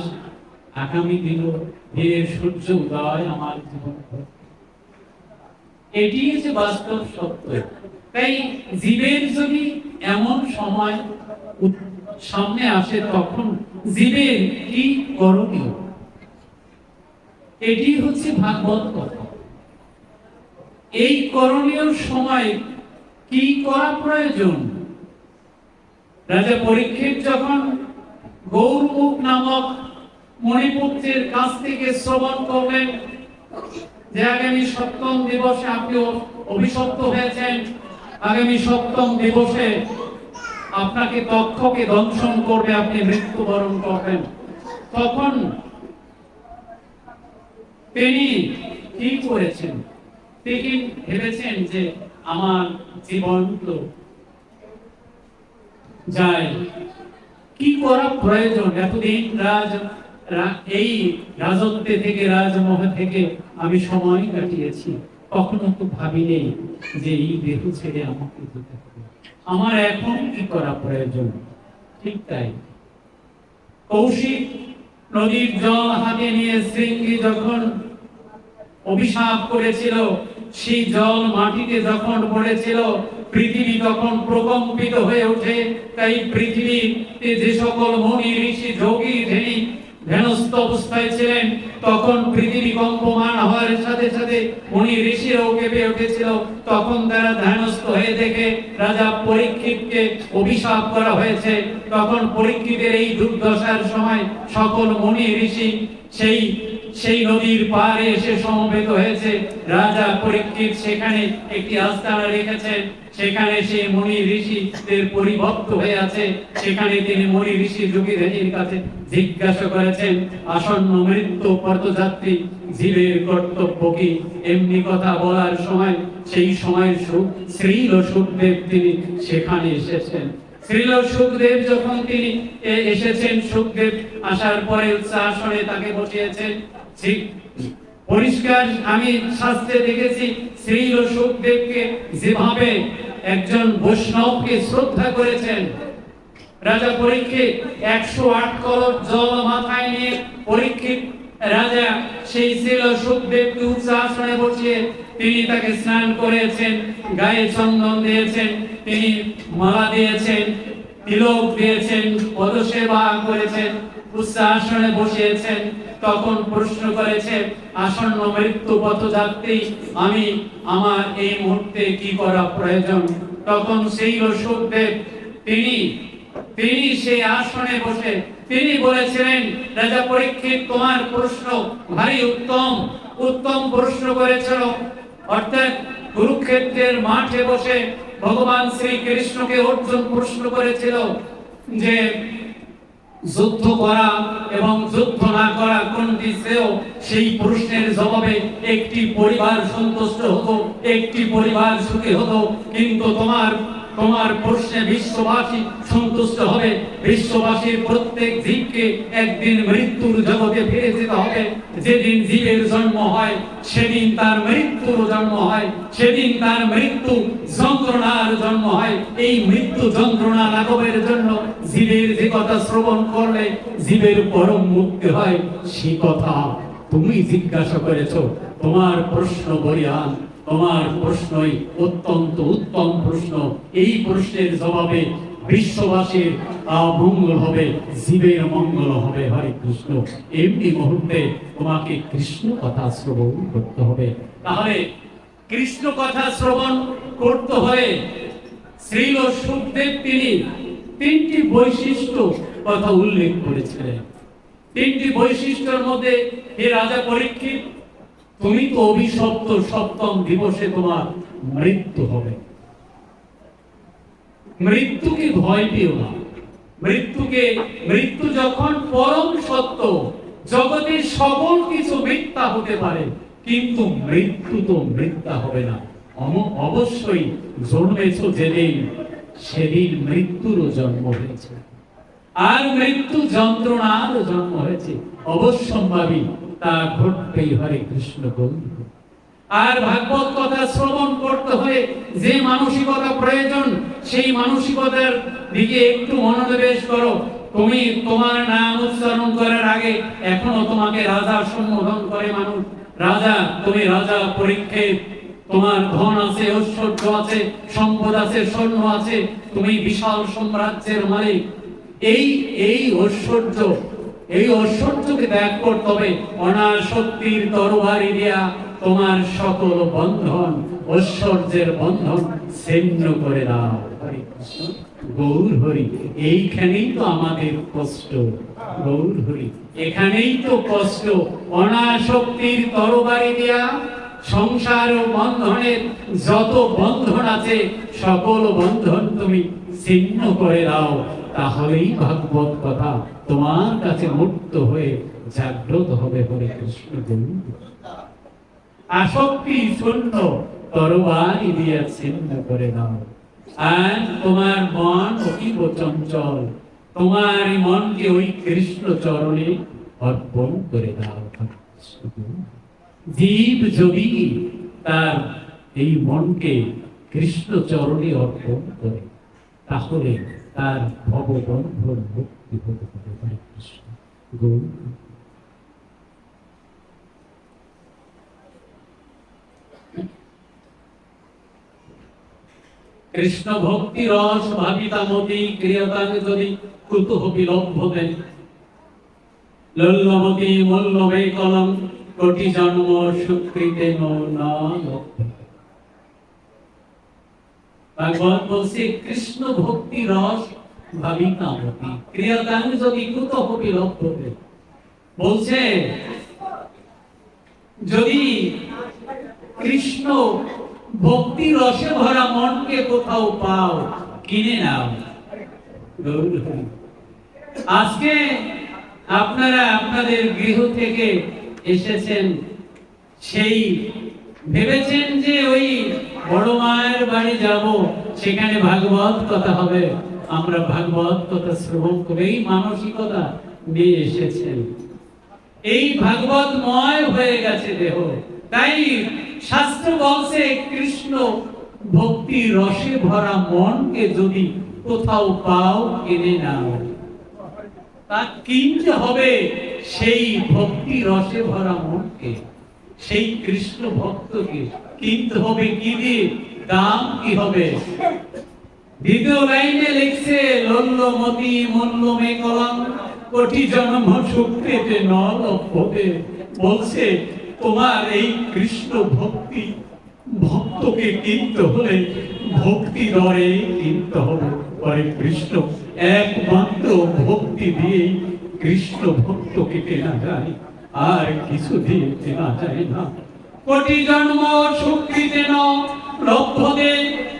আগামী দিনের সূর্য উদয় আমার জীবন। এটি যে বাস্তব সত্য। তাই জীবের যদি এমন সময় সামনে আসে, তখন জীবের কি করণীয়, এটি হচ্ছে ভাগবত কথা। এই করণীয় সময় কি করা প্রয়োজন? রাজা পরীক্ষিত যখন গৌরমুখ নামক মণিপুত্রের কাছ থেকে শ্রবণ করলেন যে আগামী সপ্তম দিবসে আপনি অভিশপ্ত হয়েছেন, আগামী সপ্তম দিবসে আপনাকে তক্ষকে দংশন করবে, আপনি মৃত্যুবরণ করবেন, তখন তিনি কি করেছেন? তিনি ভেবেছেন যে আমার জীবন তো যায়, কি করা প্রয়োজন? এতদিন এই রাজত্বে থেকে, রাজমহ থেকে আমি সময় কাটিয়েছি, কখনো তো ভাবি নেই যে এই দেহ ছেড়ে আমাকে যেতে হবে, আমার এখন কি করা প্রয়োজন। ঠিক তাই কৌশিক নদীর জল হাতে নিয়ে শৃঙ্গী যখন অভিশাপ করেছিল, সেই জল মাটিতে যখন পড়েছিল, পৃথিবী তখন প্রকম্পিত হয়ে ওঠে। তাই পৃথিবীতে যে সকল মুনি ঋষি যোগী ধ্যানস্থ অবস্থায় ছিলেন, তখন পৃথিবী কম্পমান হওয়ার সাথে সাথে মুনি ঋষিরাও কেঁপে উঠেছিল। তখন তারা ধ্যানস্থ হয়ে দেখে রাজা পরীক্ষিতকে অভিশাপ করা হয়েছে। তখন পরীক্ষিতের এই দুর্দশার সময় সকল মুনি ঋষি সেই নদীর পাড়ে এসে সমবেত হয়েছে। রাজা পরীক্ষিত সেখানে একটি আস্তানা রেখেছেন, সেখানে সেই মুনি ঋষিদের পরিভক্ত হয়ে আছে। সেখানে তিনি মুনি ঋষি যোগীদের কাছে জিজ্ঞাসা করেছেন, আসন্ন মৃত্যু পথযাত্রী জীবের কর্তব্য কি? এমনি কথা বলার সময় সেই সময় শ্রীল সুখদেব তিনি সেখানে এসেছেন। শ্রীল সুখদেব যখন তিনি এসেছেন, সুখদেব আসার পরে উচ্চাসনে তাকে বসিয়েছেন। পরিষ্কার আমি শাস্ত্রে দেখেছি, শ্রীল সুখদেবকে যেভাবে একজন বৈষ্ণবকে শ্রদ্ধা করেছেন, রাজা পরীক্ষিত 108 কলস জল মাথায় নিয়ে পরীক্ষিত রাজা সেই শ্রীল সুখদেবকে উচ্চাসনে বসিয়ে তিনি তাকে স্নান করেছেন, গায়ে চন্দন দিয়েছেন, তিনি মালা দিয়েছেন, তিলক দিয়েছেন, পদসেবা করেছেন, উচ্চাসনে বসিয়েছেন। তখন প্রশ্ন করেছে, আসন্ন মৃত্যু পথযাত্রী আমি, আমার এই মুহূর্তে কি করা প্রয়োজন? তখন সেই সুখদেব তিনি সেই আসনে বসে তিনি বলেছিলেন, রাজা পরীক্ষিত তোমার প্রশ্ন ভারী উত্তম প্রশ্ন করেছিল। অর্থাৎ কুরুক্ষেত্রের মাঠে বসে ভগবান শ্রীকৃষ্ণকে অর্জুন প্রশ্ন করেছিল যে যুদ্ধ করা এবং যুদ্ধ না করা কোনটি শ্রেয়? সেই প্রশ্নের জবাবে একটি পরিবার সন্তুষ্ট হতো, একটি পরিবার সুখী হতো। কিন্তু তোমার প্রশ্নে বিশ্ববাসী সন্তুষ্ট হবে। বিশ্ববাসীর প্রত্যেক জীবকে একদিন মৃত্যুর জগতে ফিরে যেতে হবে। যেদিন জীবের জন্ম হয় সেদিন তার মৃত্যুর জন্ম হয়, সেদিন তার মৃত্যু যন্ত্রণার জন্ম হয়। এই মৃত্যু যন্ত্রণা লাঘবের জন্য জীবের যে কথা শ্রবণ করলে জীবের পরম মুক্তি হয়, সেই কথা তুমি জিজ্ঞাসা করেছো। তোমার প্রশ্ন বলিয়ান, তোমার প্রশ্নই অত্যন্ত উত্তম প্রশ্ন। এই প্রশ্নের জবাবে বিশ্ববাসীর মঙ্গল হবে, জীবের মঙ্গল হবে। হরে কৃষ্ণ। এমনি মুহূর্তে তোমাকে কৃষ্ণ কথা শ্রবণ করতে হবে। তাহলে কৃষ্ণ কথা শ্রবণ করতে হলে শ্রীল সুখদেব তিনি 3টি বৈশিষ্ট্য কথা উল্লেখ করেছিলেন। 3টি বৈশিষ্ট্যের মধ্যে হে রাজা পরীক্ষিত, তুমি তো অভিশপ্ত, সপ্তম দিবসে তোমার মৃত্যু হবে। মৃত্যুকে ভয় পেও না। মৃত্যু যখন পরম সত্য, জগতের সকল কিছু মিথ্যা হতে পারে, কিন্তু মৃত্যু তো মিথ্যা হবে না। অবশ্যই জন্মেছ যেদিন, সেদিন মৃত্যুরও জন্ম হয়েছে, আর মৃত্যু যন্ত্রণারও জন্ম হয়েছে, অবশ্যম্ভাবী, তা ঘটবেই। হরে কৃষ্ণ বন্ধু। আর ভাগবত কথা শ্রবণ করতে হলে যে মানসিকতা প্রয়োজন, সেই মানসিকতার দিকে একটু মনোনিবেশ করো। তুমি তোমার নাম উচ্চারণ করার আগে এখনো তোমাকে রাজা সম্বোধন করে মানুষ। রাজা, তুমি রাজা পরীক্ষিত, তোমার ধন আছে, ঐশ্বর্য আছে, সম্পদ আছে, স্বর্ণ আছে, তুমি বিশাল সাম্রাজ্যের মালিক। এই ঐশ্বর্যকে ত্যাগ করতে হবে। অনাসক্তির তরবারি দিয়া তোমার সকল বন্ধন, ঐশ্বর্যের বন্ধন ছিন্ন করে দাও। হরে কৃষ্ণ, গৌর হরি। এইখানেই তো আমাদের কষ্ট, গৌর হরি, এখানেই তো কষ্ট। অনাসক্তির তরবারি দিয়া সংসার ও বন্ধনের যত বন্ধন আছে, সকল বন্ধন তুমি ছিন্ন করে দাও। তাহলেই ভাগবত কথা তোমার কাছে মূর্ত হয়ে জাগ্রত হবে। হরে কৃষ্ণ, গৌর। আসক্তি শূন্য তরবারি দিয়া ছিন্ন করে দাও। আর তোমার মন অতীব চঞ্চল, তোমার মনকে ওই কৃষ্ণ চরণে অর্পণ করে দাও। জীব যদি তার এই মনকে কৃষ্ণ চরণে অর্পণ করে, তাহলে তার ভববন্ধন মুক্তি হতে পারে। হরে কৃষ্ণ, গৌর। কৃষ্ণ ভক্তি রস ভাবিতামতি ক্রিয়তাং যদি কুতঃ বিলভ্যতে লল্লমতি মল্লমে কলম কোটি জন্ম সুকৃতে না লভ্যতে। ভাগবত বলছে কৃষ্ণ ভক্তি রস ভাবিতামতি ক্রিয়তাং যদি কুতঃ বিলভ্যতে। বলছে যদি কৃষ্ণ ভক্তি রসে ভরা মনকে কোথাও পাও, কিনে নাও। আজকে আপনারা আপনাদের গৃহ থেকে এসেছেন, সেই ভেবেছেন যে ওই বড় মায়ের বাড়ি যাব, সেখানে ভাগবত কথা হবে, আমরা ভাগবত কথা শ্রবণ করে এই মানসিকতা নিয়ে এসেছেন। এই ভাগবতময় হয়ে গেছে দেহ। তাই শাস্ত্র বলছে কৃষ্ণ ভক্তি রসে ভরা মনকে যদি কোথাও পাও, কিনে নাও। তা কিনতে হবে সেই ভক্তি রসে ভরা মনকে, সেই কৃষ্ণ ভক্তকে কিনতে হবে। কি দিয়ে? দাম কি হবে? দ্বিতীয় লাইনে লিখছে লল্লমতি মল্লমে কলম কোটি জন্ম সুকৃতে ন লভ্যতে। বলছে তোমার এই কৃষ্ণ ভক্তকে কিনতে হলে ভক্তি দরে কিনতে হবে। পরে কৃষ্ণ একমাত্র ভক্তি দিয়ে কৃষ্ণ ভক্তকে কেনা যায়, আর কিছু দিয়ে কেনা যায় না। কোটি জন্ম সুকৃতে ন লভ্যতে।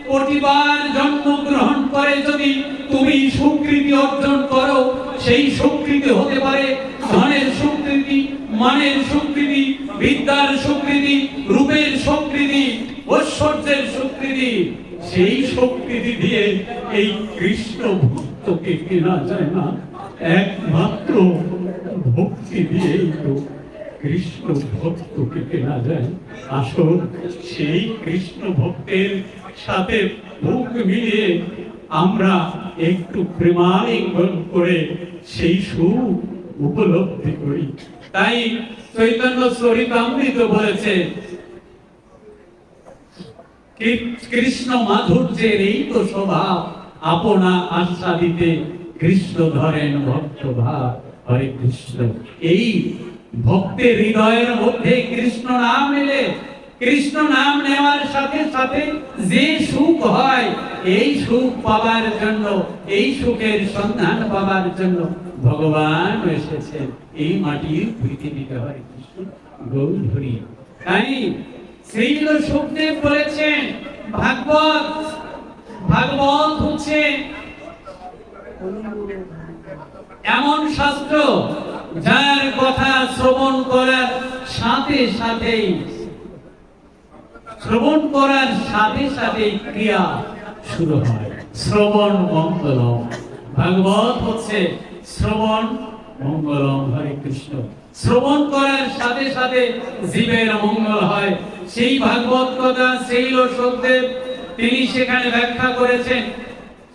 কোটিবার জন্ম গ্রহণ করে যদি তুমি সুকৃতি অর্জন করো, সেই সুকৃতি হতে পারে ধনের সুকৃতি, মানের সুকৃতি, বিদ্যার সুকৃতি, রূপের সুকৃতি, ঐশ্বর্যের সুকৃতি। সেই সুকৃতি দিয়ে এই কৃষ্ণ ভক্তকে কেনা যায় না, একমাত্র ভক্তি দিয়েই তো কৃষ্ণ ভক্তকে কেনা যায়। আসল সেই কৃষ্ণ ভক্তের সাথে বুক মিলিয়ে আমরা একটু প্রেমালিঙ্গন করে সেই সুখ উপলব্ধি করি। তাই চৈতন্য চরিতামৃত বলেছে কৃষ্ণ মাধুর্যের এই তো স্বভাব, আপনা আস্বাদিতে কৃষ্ণ ধরেন ভক্ত ভাব। হরে কৃষ্ণ। এই ভক্তের হৃদয়ের মধ্যে কৃষ্ণ নাম এলে, কৃষ্ণ নাম নেওয়ার সাথে সাথে যে সুখ হয়, এই সুখ পাবার জন্য, এই সুখের সন্ধান পাবার জন্য ভগবান এসেছেন এই মাটির পৃথিবীতে। হরে কৃষ্ণ, গৌর হরি। তাই শ্রীল সুখদেব বলেছেন ভাগবত ভাগবত হচ্ছে এমন শাস্ত্র যার কথা শ্রবণ করার সাথে সাথেই ক্রিয়া শুরু হয়। শ্রবণ মঙ্গলম, ভাগবত হচ্ছে শ্রবণ মঙ্গলম। হরে কৃষ্ণ। শ্রবণ করার সাথে সাথে জীবের মঙ্গল হয়। সেই ভাগবত কথা শ্রীল সুখদেব তিনি সেখানে ব্যাখ্যা করেছেন।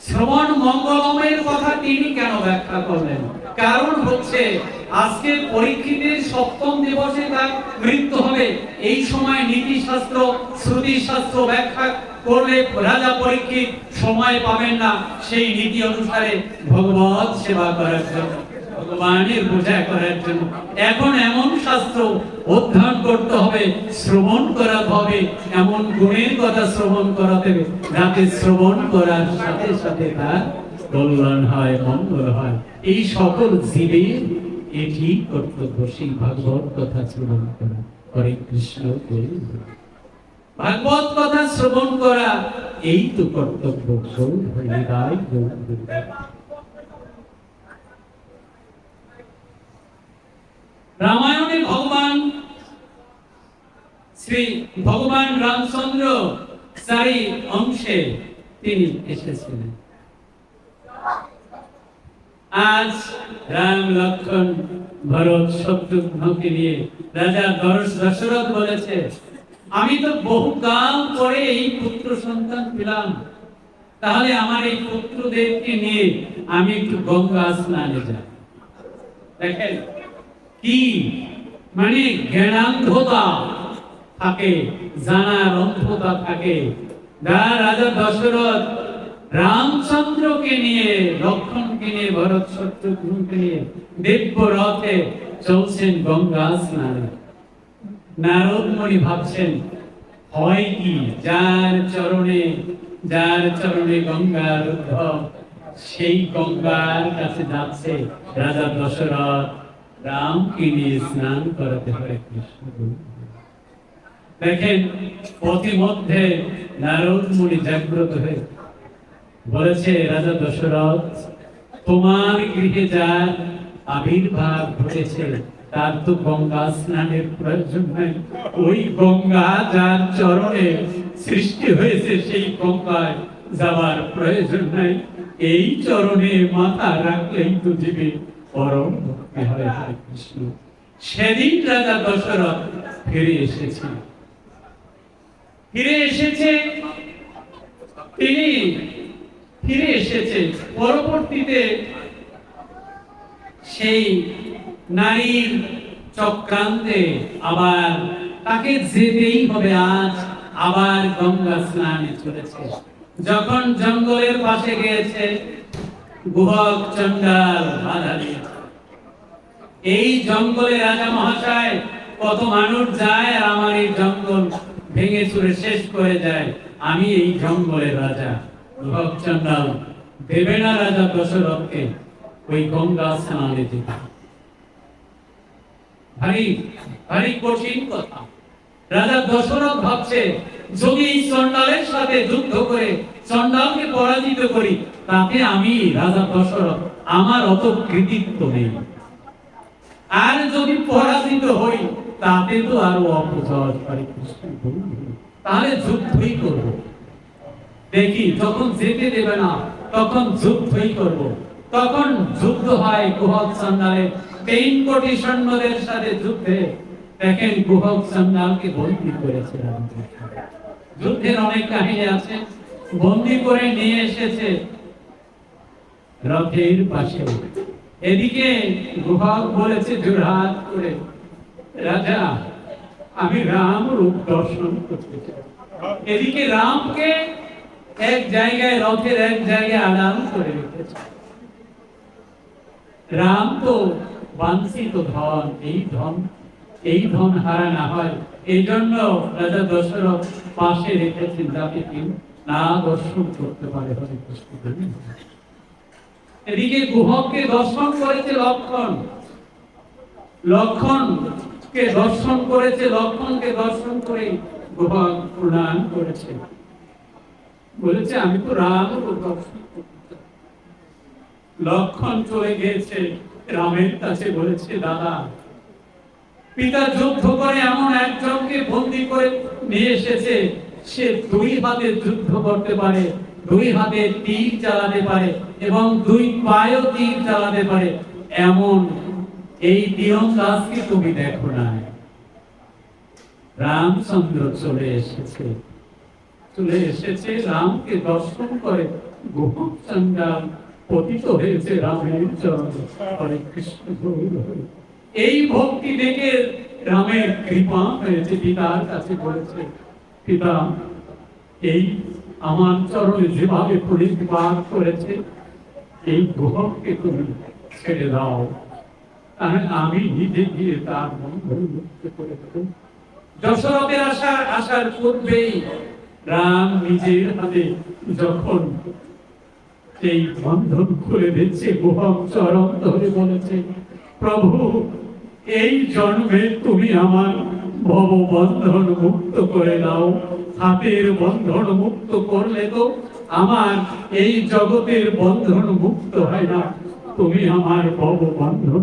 শ্রবণ মঙ্গলমের কথা তিনি কেন ব্যাখ্যা করলেন? কারণ হচ্ছে আজকে পরীক্ষিতের সপ্তম দিবসে তার মৃত্যু হবে। এই সময় নীতি শাস্ত্র শ্রুতি শাস্ত্র ব্যাখ্যা করলে রাজা পরীক্ষিত সময় পাবেন না সেই নীতি অনুসারে ভগবত সেবা করার জন্য, ভগবানের পূজা করার জন্য। এখন এমন শাস্ত্র অধ্যয়ন করতে হবে, শ্রবণ করাতে হবে, এমন গুণের কথা শ্রবণ করাতে হবে যাতে শ্রবণ করার সাথে সাথে তার কল্যাণ হয়, মঙ্গল হয়। এই সকল জীবের এটি কর্তব্য, সেই ভাগবত কথা শ্রবণ করা। হরে কৃষ্ণ। ভাগবত কথা শ্রবণ করা এই তো কর্তব্য। রামায়ণে ভগবান রামচন্দ্র চারি অংশে তিনি এসেছিলেন। আজ রাম, লক্ষ্মণ, ভরত, শত্রুঘ্নকে নিয়ে রাজা দশরথ বলেছে, আমি তো বহুকাল পরে এই পুত্র সন্তান পেলাম, তাহলে আমার এই পুত্রদেরকে নিয়ে আমি একটু গঙ্গা স্নানে যাই। দেখেন কি মানে জ্ঞানান্ধতা থাকে, জানার অন্ধতা থাকে। রাজা দশরথ রামচন্দ্রকে নিয়ে, লক্ষ্মণকে নিয়ে, ভরত শত্রুঘ্নকে নিয়ে দিব্য রথে চলছেন গঙ্গা স্নানে। নারদ মুনি ভাবছেন হয় কি, যার চরণে গঙ্গার উদ্ভব, সেই গঙ্গার কাছে যাচ্ছে রাজা দশরথ রামকে নিয়ে স্নান করাতে। হরে কৃষ্ণ। দেখেন পথিমধ্যে নারদ মুনি জাগ্রত হয়ে বলেছে, রাজা দশরথ, তোমার গৃহে যার আবির্ভাব ঘটেছে তার তো গঙ্গা স্নানের প্রয়োজন নাই। ওই গঙ্গা যার চরণে সৃষ্টি হয়েছে সেই গঙ্গায় যাওয়ার প্রয়োজন নাই। এই চরণে মাথা রাখলেই তো জীবে পরম ভক্তি হয়। হরে কৃষ্ণ। সেদিন রাজা দশরথ ফিরে এসেছে। পরবর্তীতে সেই নারীর চক্রান্তে আবার তাকে যেতেই হবে। আজ আবার গঙ্গা স্নানে চলেছে। যখন জঙ্গলের পাশে গিয়েছে, গুহক চণ্ডাল বাধা দিয়েছে। এই জঙ্গলে রাজা মহাশয় কত মানুষ যায় আর আমার এই জঙ্গল ভেঙে চুরে শেষ করে যায়। আমি এই জঙ্গলের রাজা। গুহক চণ্ডাল দেবে না রাজা দশরথকে ওই গঙ্গা স্নানে যেতে। ভারী কঠিন কথা। রাজা দশরথ ভাবছে, যদি এই চণ্ডালের সাথে যুদ্ধ করে চণ্ডালকে পরাজিত করি, তাতে আমি রাজা দশরথ, আমার অত কৃতিত্ব নেই। আর যদি পরাজিত হই তাতে তো আরো অপজয়। তাহলে যুদ্ধই করব। দেখি যখন যেতে দেবে না তখন যুদ্ধই করব। তখন যুদ্ধ হয় গুহক চণ্ডালের 3 কোটি সৈন্যদের সাথে যুদ্ধে। দেখেন গুহক চণ্ডালকে বন্দী করেছে। যুদ্ধের অনেক কাহিনী আছে। বন্দী করে নিয়ে এসেছে রথের পাশে। এদিকে গুহক বলেছে জোরহাত করে, রাজা আমি রাম রূপ দর্শন করতে চাই। এদিকে রামকে এক জায়গায়, রথের এক জায়গায় আড়াল করে রেখেছে। রাম তো বাঞ্ছিত ধন, এই ধন হারা না হয়, এই জন্য রাজা দশরথ পাশে রেখেছেন যাতে তিনি না দর্শন করতে পারে। হরে কৃষ্ণ। এদিকে গুহককে দর্শন করেছে লক্ষ্মণকে দর্শন করেছে। লক্ষ্মণকে দর্শন করে গুহক প্রণাম করেছে। বলেছে আমি তো রাম দর্শন করতে চাই। লক্ষণ চলে গিয়েছে রামের কাছে, বলেছে দাদা, পিতা যুদ্ধ করে এমন একজনকে বন্দী করে নিয়ে এসেছে, সে দুই হাতে যুদ্ধ করতে পারে, দুই হাতে তীর চালাতে পারে এবং দুই পায়েও তীর চালাতে পারে, এমন এই তীরন্দাজকে তুমি দেখো না। রামচন্দ্র চলে এসেছে রামকে দর্শন করে গোপচন্দ্র পতিত হয়েছে রামের চরণে। হরে কৃষ্ণ গৌর হরে। এই ভক্তি দেখে রামের কৃপা হয়েছে, পিতার কাছে বলেছে, পিতা এই আমার চরণে যেভাবে প্রতিবাদ করেছে, এই গোহকে তুমি ছেড়ে দাও, তাহলে আমি নিজে গিয়ে তার বন্ধন মুক্ত করে দেব। দশরথের আসার পূর্বেই রাম নিজের হাতে যখন এই বন্ধন খুলে দিচ্ছে, গোহক চরণ ধরে বলেছে, প্রভু এই জন্মে তুমি আমার ভব বন্ধন মুক্ত করে দাও। হাতের বন্ধন মুক্ত করলে তো আমার এই জগতের বন্ধন মুক্ত হয় না, তুমি আমার ভব বন্ধন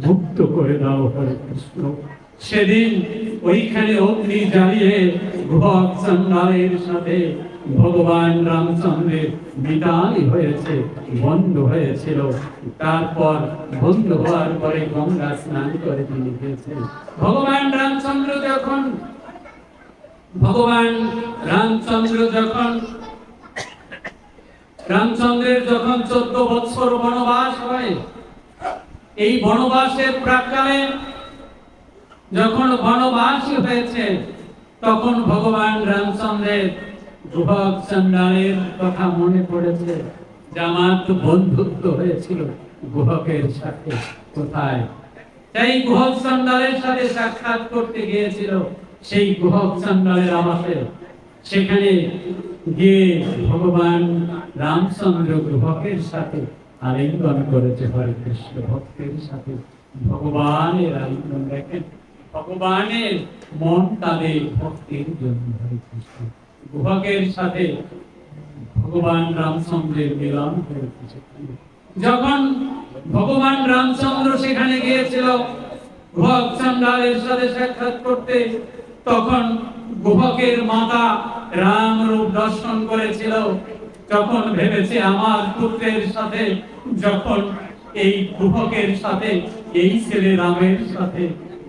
মুক্ত করে দাও। হরে কৃষ্ণ। সেদিন ওইখানে অগ্নি জ্বালিয়ে গোহক চন্দ্রের সাথে ভগবান রামচন্দ্রের বিদায় হয়েছে, বন্ধ হয়েছিল। তারপর বন্ধ হওয়ার পরে গঙ্গা স্নান করে তিনি গিয়েছেন। ভগবান রামচন্দ্র যখন রামচন্দ্রের যখন 14 বছর বনবাস হয়, এই বনবাসের প্রাক্কালে যখন বনবাসী হয়েছে, তখন ভগবান রামচন্দ্রের গোহক চন্দ্রের কথা মনে পড়েছে, যে আমার তো বন্ধুত্ব হয়েছিল গোহকের সাথে। কোথায়? সেই গোহক চন্দ্রের সাথে সাক্ষাৎ করতে গিয়েছিল, সেই গোহক চন্দ্রের আবাসে। সেখানে গিয়ে ভগবান রামচন্দ্র গোহকের সাথে আলিঙ্গন করেছে। হরে কৃষ্ণ। ভক্তের সাথে ভগবানের আলিঙ্গন দেখেন, ভগবানের মন তাদের ভক্তির জন্য। হরে কৃষ্ণ। গোহকের সাথে ভগবান রামচন্দ্রের মিলন হয়েছে। যখন ভগবান রামচন্দ্র সেখানে গিয়েছিল গোহক চন্দ্রের সাথে সাক্ষাৎ করতে, তখন গোহকের মাতা রাম রূপ দর্শন করেছিল। যখন ভেবেছে আমার পুত্রের সাথে যখন এই গোহকের সাথে এই ছেলে রামের সাথে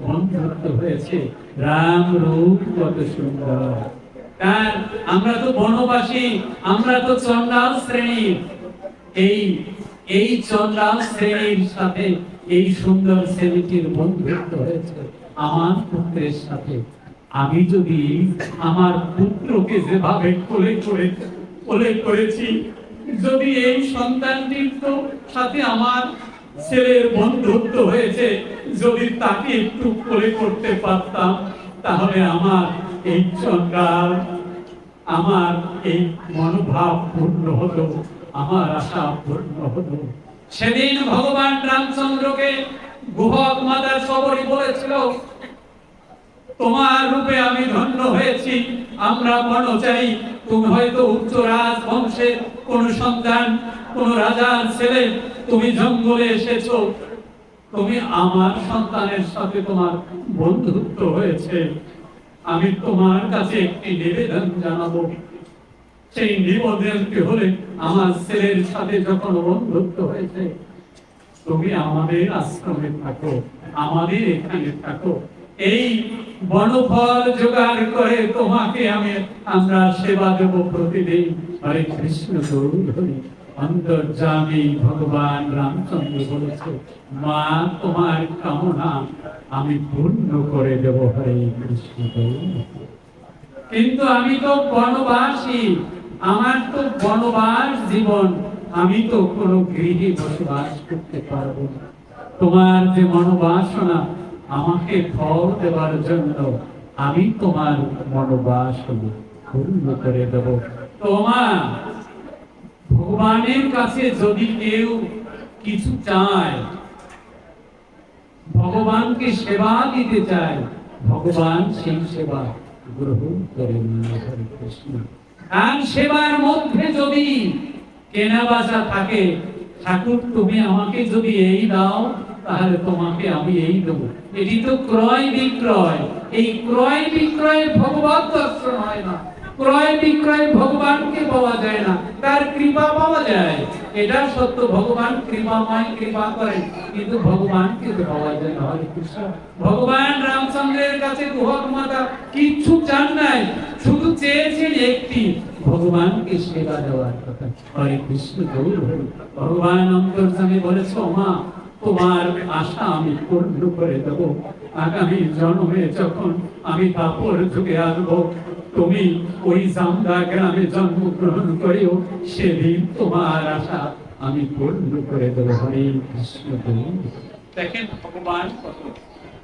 বন্ধুত্ব হয়েছে, রাম রূপ কত সুন্দর। তার আমরা তো বনবাসী, আমরা তো চন্ডাল শ্রেণীর, এই চন্ডাল শ্রেণীর সাথে এই সুন্দর ছেলেটির বন্ধুত্ব হয়েছে আমার পুত্রের সাথে। আমি যদি আমার পুত্রকে যেভাবে কোলে করেছি, যদি এই সন্তানটির তো সাথে আমার ছেলের বন্ধুত্ব হয়েছে, যদি তাকে একটু কোলে করতে পারতাম, তাহলে আমার এই চন্ডাল, আমার এই মনোভাব পূর্ণ হতো, আমার আশা পূর্ণ হতো। সেদিন ভগবান রামচন্দ্রকে গোহক মাতা সবরী বলেছিল, তোমার রূপে আমি ধন্য হয়েছি, আমরা বন চাই। তুমি হয়তো উচ্চ রাজ বংশের কোন সন্তান, কোন রাজার ছেলে, তুমি জঙ্গলে এসেছো, তুমি আমার সন্তানের সাথে তোমার বন্ধুত্ব হয়েছে। আমি তোমার কাছে একটি নিবেদন জানাবো। সেই নিবেদনটি হলে, আমার ছেলের সাথে যখন বন্ধুত্ব হয়েছে, তুমি আমাদের আশ্রমে থাকো, আমাদের এখানে থাকো। এই বনফল জোগাড় করে তোমাকে আমরা সেবা দেব প্রতিদিন। হরে কৃষ্ণ গৌর হরি। অন্তর্যামী ভগবান রামচন্দ্র বলেছে, মা তোমার কামনা আমি পূর্ণ করে দেব। হরে কৃষ্ণ গৌর। কিন্তু আমি তো বনবাসী, আমার তো বনবাস জীবন, আমি তো কোনো গৃহে বসবাস করতে পারবো না। তোমার যে মনোবাসনা আমাকে ফল দেওয়ার জন্য, আমি তোমার মনোবাসনা পূর্ণ করে দেব। তোমার ভগবানের কাছে যদি কেউ কিছু চায়, ভগবানকে সেবা দিতে চায়, ভগবান সেই সেবা গ্রহণ করেন। হরে কৃষ্ণ। আর সেবার মধ্যে যদি কেনা বেচা থাকে, ঠাকুর তুমি আমাকে যদি এই দাও তাহলে তোমাকে আমি এই দেবো। এটি তো ক্রয় বিক্রয়। এই ক্রয় বিক্রয় ভগবত দর্শন হয় না। ক্রয় বিক্রয় ভগবানকে পাওয়া যায় না, তার কৃপা পাওয়া যায়। এটা সত্য, ভগবান কৃপাময়, কৃপা করেন, কিন্তু ভগবানকে তো পাওয়া যায় না। হরে কৃষ্ণ। ভগবান রামচন্দ্রের কাছে গুহক মাতা কিচ্ছু চান নাই, শুধু চেয়েছেন একটি, ভগবানকে সেবা দেওয়ার কথা। হরে কৃষ্ণ, গৌর হরি। ভগবান অন্তর্যামী বলেছে, মা তোমার আশা আমি পূর্ণ করে দেব। আগামী জন্মে যখন আমি কাপড় যুগে আসবো, তুমি ওই জামদা গ্রামে জন্মগ্রহণ করেও সেদিন তোমার আশা আমি পূর্ণ করে দেব। হরে কৃষ্ণ। দেখেন ভগবান কত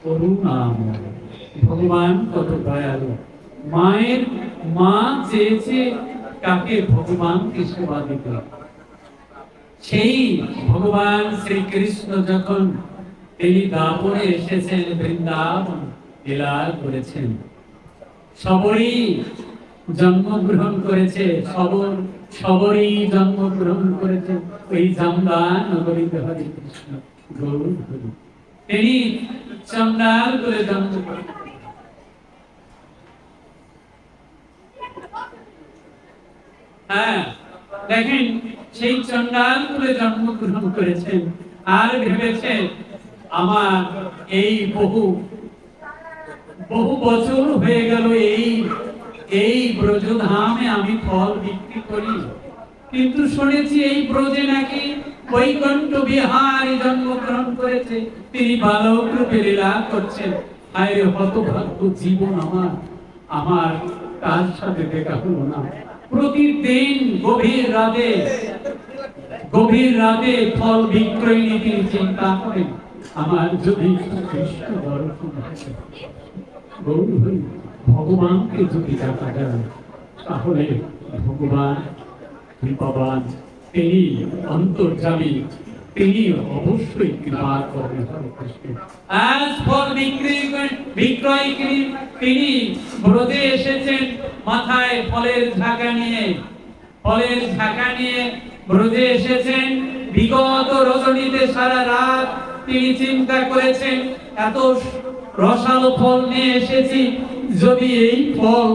করুণাময়, ভগবান কত দয়ালু। মায়ের মা চেয়েছে কাকে? ভগবানকে সেবা দিতে। সেই ভগবান শ্রীকৃষ্ণ যখন তিনি দাপরে এসেছেন, বৃন্দাবন লীলা করেছেন, সবরই জন্মগ্রহণ করেছে, সবরই জন্মগ্রহণ করেছে ওই জামদা নগরীতে। হরে কৃষ্ণ, গৌর হরি। তিনি চন্ডাল করে জন্মগ্রহণ, হ্যাঁ দেখেন সেই চন্ডাল করে জন্মগ্রহণ করেছেন। আর ভেবেছে আমার এই বহু বছর হয়ে গেল এই ব্রজধামে আমি ফল বিক্রি করি, কিন্তু শুনেছি এই ব্রজে নাকি বৈকুণ্ঠ বিহারী জন্মগ্রহণ করেছে, তিনি বালক রূপে লীলা করছেন। হায় রে হতভাগ্য জীবন আমার তার সাথে দেখা হলো না। প্রতিদিন গভীর রাতে ফল বিক্রয় নিয়ে তিনি চিন্তা করেন, আমার যদি কৃষ্ণ দর্শন হয়, ভগবানকে যদি দেখা যায়, তাহলে ভগবান কৃপাবান, তিনি অন্তর্যামী, তিনি অবশ্যই কৃপা করবেন। আজ ফল বিক্রয় তিনি ব্রজে এসেছেন, মাথায় ফলের ঝাঁকা নিয়ে ব্রজে এসেছেন। বিগত রজনীতে সারা রাত তিনি চিন্তা করেছেন, এত রসালো ফল নিয়ে এসেছি, যদি এই ফল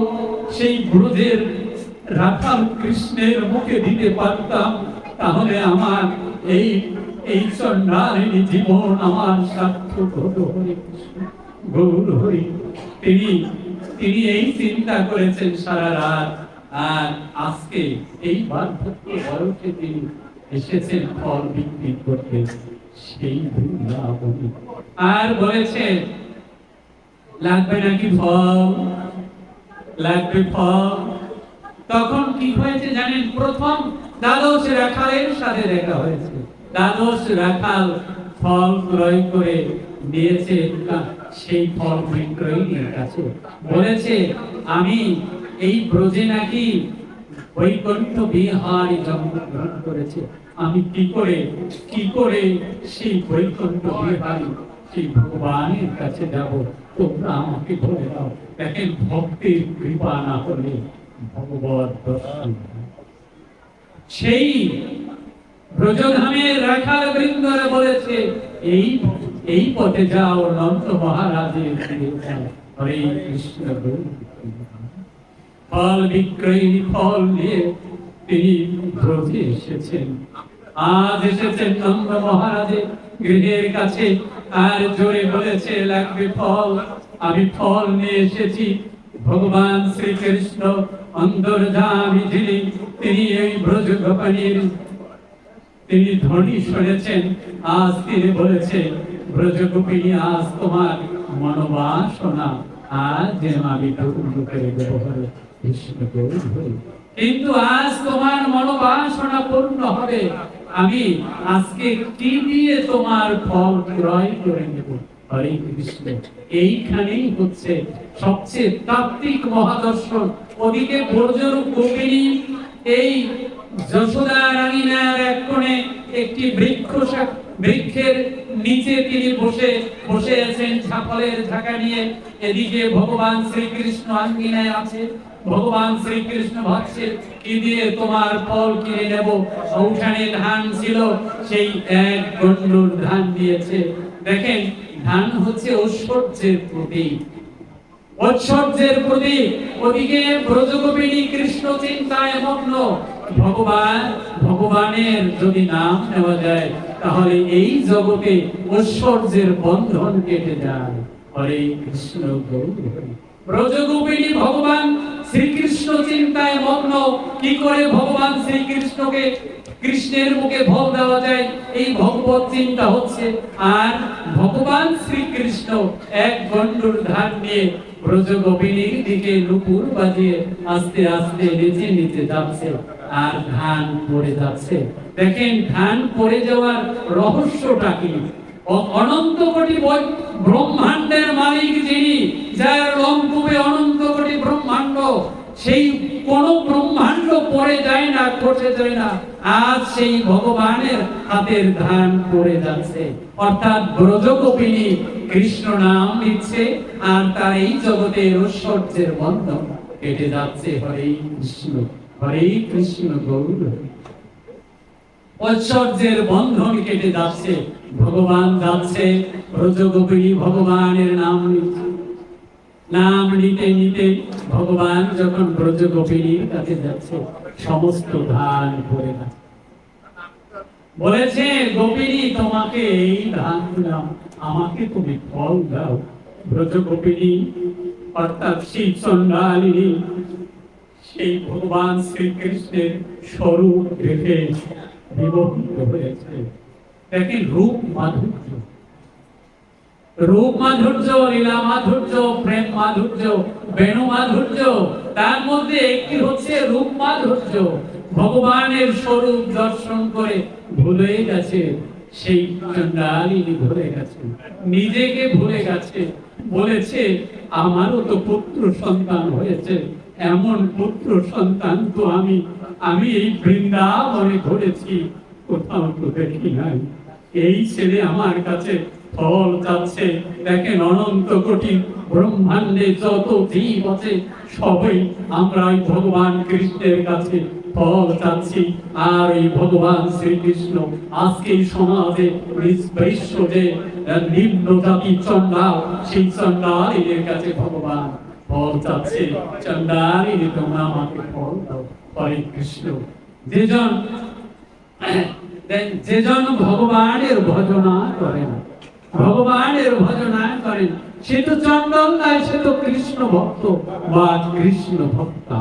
সেই ব্রজের রাখাল কৃষ্ণের মুখে দিতে পারতাম, তাহলে আমার এই চন্ডালিনী জীবন আমার সার্থক হতো। হরে কৃষ্ণ, গৌর হরি। তিনি এই চিন্তা করেছেন সারা রাত। আর আজকে এই বার্ধক্য বয়সে তিনি এসেছেন ফল বিক্রি করতে সেই বৃন্দাবনে। আর বলেছে, লাগবে নাকি ফল, লাগবে ফল। তখন কি হয়েছে জানেন? প্রথম দ্বাদশ রাখালের সাথে দেখা হয়েছে। দ্বাদশ রাখাল ফল ক্রয় করে দিয়েছে সেই ফল বিক্রয়ীর কাছে, বলেছে, আমি এই ব্রজে নাকি বৈকুণ্ঠ বিহারী জন্মগ্রহণ করেছে, আমি কি করে সেই বৈকুণ্ঠ বিহারী সেই ভগবানের কাছে যাব, তোমরা আমাকে বলে দাও। দেখেন ভক্তির কৃপা না হলে ভগবত দর্শন। সেই ব্রজধামের রাখাল বৃন্দরা বলেছে, এই পথে যাও, নন্দ মহারাজের হরে কৃষ্ণ। ফল বিক্রয়ী ফল নিয়ে তিনি ব্রজে এসেছেন। আজ এসেছেন নন্দ মহারাজের গৃহের কাছে, আর জোরে বলেছে, লাগবে ফল, আমি ফল নিয়ে এসেছি। ভগবান শ্রীকৃষ্ণ অন্তর্যামী যিনি, তিনি এই ব্রজ গোপালীর তিনি ধ্বনি শুনেছেন। আজ তিনি বলেছে, ব্রজগোপিনী আজ তোমার মনোবাসনা আজ যেন আমি পূর্ণ করে দেব। হরে কৃষ্ণ, গৌর হরি। কিন্তু আজ তোমার মনোবাসনা পূর্ণ হবে, আমি আজকে কি দিয়ে তোমার ফল ক্রয় করে নেব। হরে কৃষ্ণ। এইখানেই হচ্ছে সবচেয়ে তাত্ত্বিক মহাদর্শন। ওদিকে ব্রজরূপ গোপিনী এই যশোদা রানীনার এক কোণে একটি বৃক্ষের নিচে তিনি বসে আছেন ঝাঁপলের ঝাঁকা নিয়ে। এদিকে ভগবান শ্রীকৃষ্ণ আঙ্গিনায় আছে, ভগবান শ্রীকৃষ্ণ ভাবছে কি দিয়ে তোমার ফল কিনে নেব। উঠানে ধান ছিল, সেই এক গন্ডুর ধান দিয়েছে। দেখেন, ধান হচ্ছে ঐশ্বর্যের প্রতীক, ঐশ্বর্যের প্রতীক। ওদিকে ব্রজগোপিনী কৃষ্ণ চিন্তায় মগ্ন। ভগবানের যদি নাম নেওয়া যায় তাহলে এই জগতে ঐশ্বর্যের বন্ধন কেটে যায়। হরে কৃষ্ণ গৌর হরি। ব্রজগোপিনী ভগবান শ্রীকৃষ্ণ চিন্তায় মগ্ন, কি করে ভগবান শ্রীকৃষ্ণকে কৃষ্ণের মুখে ভোগ দেওয়া যায়, এই ভগবত চিন্তা হচ্ছে। আর ভগবান শ্রীকৃষ্ণ এক গন্ডুর ধান নিয়ে ব্রজগোপিনীর দিকে নুপুর বাজিয়ে আস্তে আস্তে নিচে নিচে যাচ্ছে, আর ধান পড়ে যাচ্ছে। দেখেন, ধান পড়ে যাওয়ার রহস্যটা কি? অনন্ত কোটি ব্রহ্মাণ্ডের মালিক যিনি, যার লম্পবে অনন্ত কোটি ব্রহ্মাণ্ড, সেই কোন ব্রহ্মাণ্ড পড়ে যায় না, খসে যায় না। আজ সেই ভগবানের হাতের ধান পড়ে যাচ্ছে। অর্থাৎ ব্রজগোপিনী কৃষ্ণ নাম নিচ্ছে, আর তার এই জগতের ঐশ্বর্যের বন্ধন কেটে যাচ্ছে। হরে কৃষ্ণ, হরে কৃষ্ণ গৌর হরি। ঐশ্বর্যের বন্ধন কেটে যাচ্ছে, ভগবান যাচ্ছে, ব্রজগোপিনী ভগবানের নাম নিচ্ছে। নাম নিতে নিতে ভগবান যখন ব্রজগোপিনীর কাছে যাচ্ছে, সমস্ত ধান পড়ে যাচ্ছে। বলেছে, গোপিনী তোমাকে এই ধান দিলাম, আমাকে তুমি ফল দাও। ব্রজগোপিনী অর্থাৎ শিব চণ্ডালিনী সেই ভগবান শ্রীকৃষ্ণের স্বরূপ দেখে বিমোহিত হয়েছে। দেখেন, রূপ মাধুর্য, রূপ মাধুর্য, লীলা মাধুর্য, প্রেম মাধুর্য, বেণু মাধুর্য, তার মধ্যে একটি হচ্ছে রূপ মাধুর্য। ভগবানের স্বরূপ দর্শন করে ভুলে গেছে, সেই চণ্ডালিনী ভুলে গেছে, নিজেকে ভুলে গেছে। বলেছে, আমারও তো পুত্র সন্তান হয়েছে, এমন পুত্র সন্তান তো আমি এই বৃন্দাবনে ঘুরেছি, কোথাও তো দেখি নাই। এই ছেলে আমার কাছে ফল চাচ্ছে। দেখেন, অনন্ত কোটি ব্রহ্মাণ্ডে যত জীব আছে সবাই আমরা এই ভগবান কৃষ্ণের কাছে ফল চাচ্ছি। আর এই ভগবান শ্রীকৃষ্ণ আজকে সমাজে বৈশ্য যে নিম্ন জাতি চণ্ডাল, সেই চণ্ডালীদের কাছে ভগবান ফল চাচ্ছে। চণ্ডালিনী, তোমরা আমাকে ফল দাও। হরে কৃষ্ণ। যেজন ভগবানের ভজনা করেন, ভগবানের ভজনা করেন, সে তো চণ্ডাল নয়, সে তো কৃষ্ণ ভক্ত বা কৃষ্ণ ভক্তা।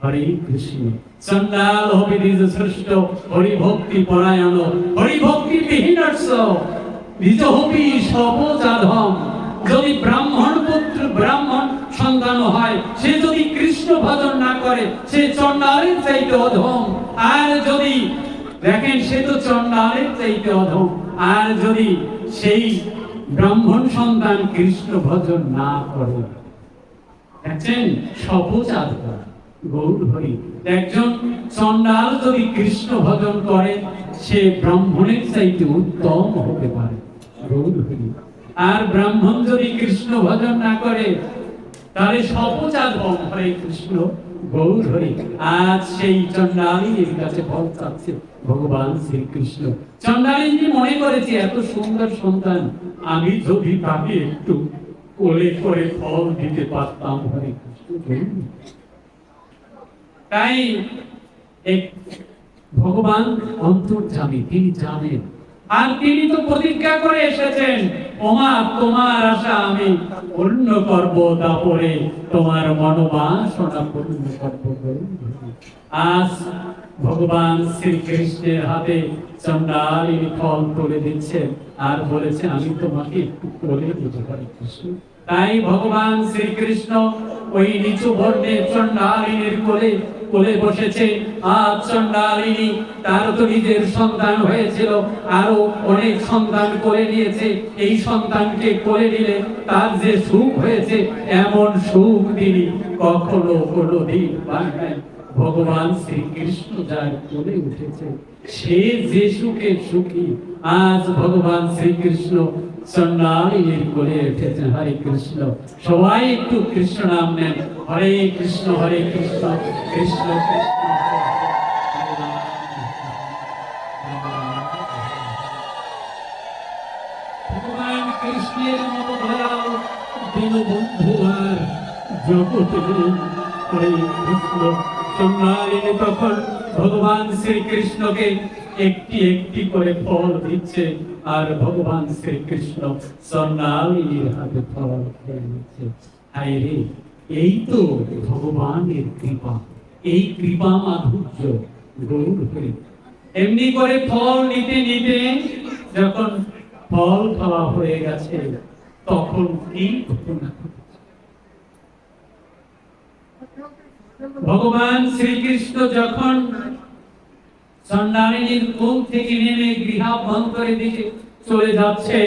হরে কৃষ্ণ। চণ্ডাল হবে নিজ সৃষ্ট, হরি ভক্তি পরায়ণ, হরি ভক্তি বিহীনস্য নিজ হবি সবজাধম। যদি ব্রাহ্মণ পুত্র, ব্রাহ্মণ সন্তান হয়, সে যদি কৃষ্ণ ভজন না করে, সে চণ্ডালের চাইতে অধম। আর যদি দেখেন, সে তো চণ্ডালের চাইতে অধম। আর যদি সেই ব্রাহ্মণ সন্তান কৃষ্ণ ভজন না করে, দেখছেন, সবজাত গৌর হরি। একজন চণ্ডাল যদি কৃষ্ণ ভজন করে, সে ব্রাহ্মণের চাইতে উত্তম হতে পারে। গৌর হরি। আর ব্রাহ্মণ যদি কৃষ্ণ ভজন না করে, তাহলে সবজাত। হরে কৃষ্ণ গৌর হরি। আজ সেই চণ্ডালিনীর কাছে ফল চাচ্ছে ভগবান শ্রীকৃষ্ণ। চণ্ডালিনী মনে করেছে, এত সুন্দর সন্তান, আমি যদি তাকে একটু কোলে করে ফল দিতে পারতাম। হরে কৃষ্ণ। তাই ভগবান অন্তর্যামী, তিনি জানেন। আর তিনি তো প্রতিজ্ঞা করে এসেছেন, ওমা তোমার আশা আমি পূর্ণ করব, তারপরে তোমার মনোবাসনা পূর্ণ করব। আজ ভগবান শ্রীকৃষ্ণের হাতে চণ্ডালিনী ফল তুলে দিচ্ছেন, আর বলেছেন, আমি তোমাকে একটু কোলে দিতে পারি। কৃষ্ণ। তাই ভগবান শ্রীকৃষ্ণ ওই নিচু বর্ণে চণ্ডালিনীর কোলে কোলে বসেছে। আর চণ্ডালিনী, তার তো নিজের সন্তান হয়েছিল, আরো অনেক সন্তান কোলে নিয়েছে। এই সন্তানকে কোলে নিলে তার যে সুখ হয়েছে, এমন সুখ তিনি কখনো কোনোদিন পান নাই। ভগবান শ্রীকৃষ্ণ যার কোলে উঠেছে, সে যে সুখে সুখী। আজ ভগবান শ্রীকৃষ্ণ চন্ডালিনীর কোলে উঠেছেন। হরে কৃষ্ণ। সবাই একটু কৃষ্ণ নাম নেন। হরে কৃষ্ণ কৃষ্ণ কৃষ্ণ হরে হরে। ভগবান কৃষ্ণের মতো দয়াল দীনবন্ধু আর জগতে নেই। হরে কৃষ্ণ। চন্ডালিনী তখন ভগবান শ্রীকৃষ্ণকে একটি একটি করে ফল দিচ্ছে, আর ভগবান শ্রীকৃষ্ণ চন্ডালিনীর হাতে ফল খেয়ে নিচ্ছে। হায় রে, এই তো ভগবানের কৃপা, এই কৃপা মাধুর্য। গৌর হরি। এমনি করে ফল নিতে নিতে যখন ফল খাওয়া হয়ে গেছে, তখন কি ঘটনা? ভগবান শ্রীকৃষ্ণ যখন চন্ডালিনীর কোল থেকে নেমে গৃহাভ্যন্তরের দিকে চলে যাচ্ছে,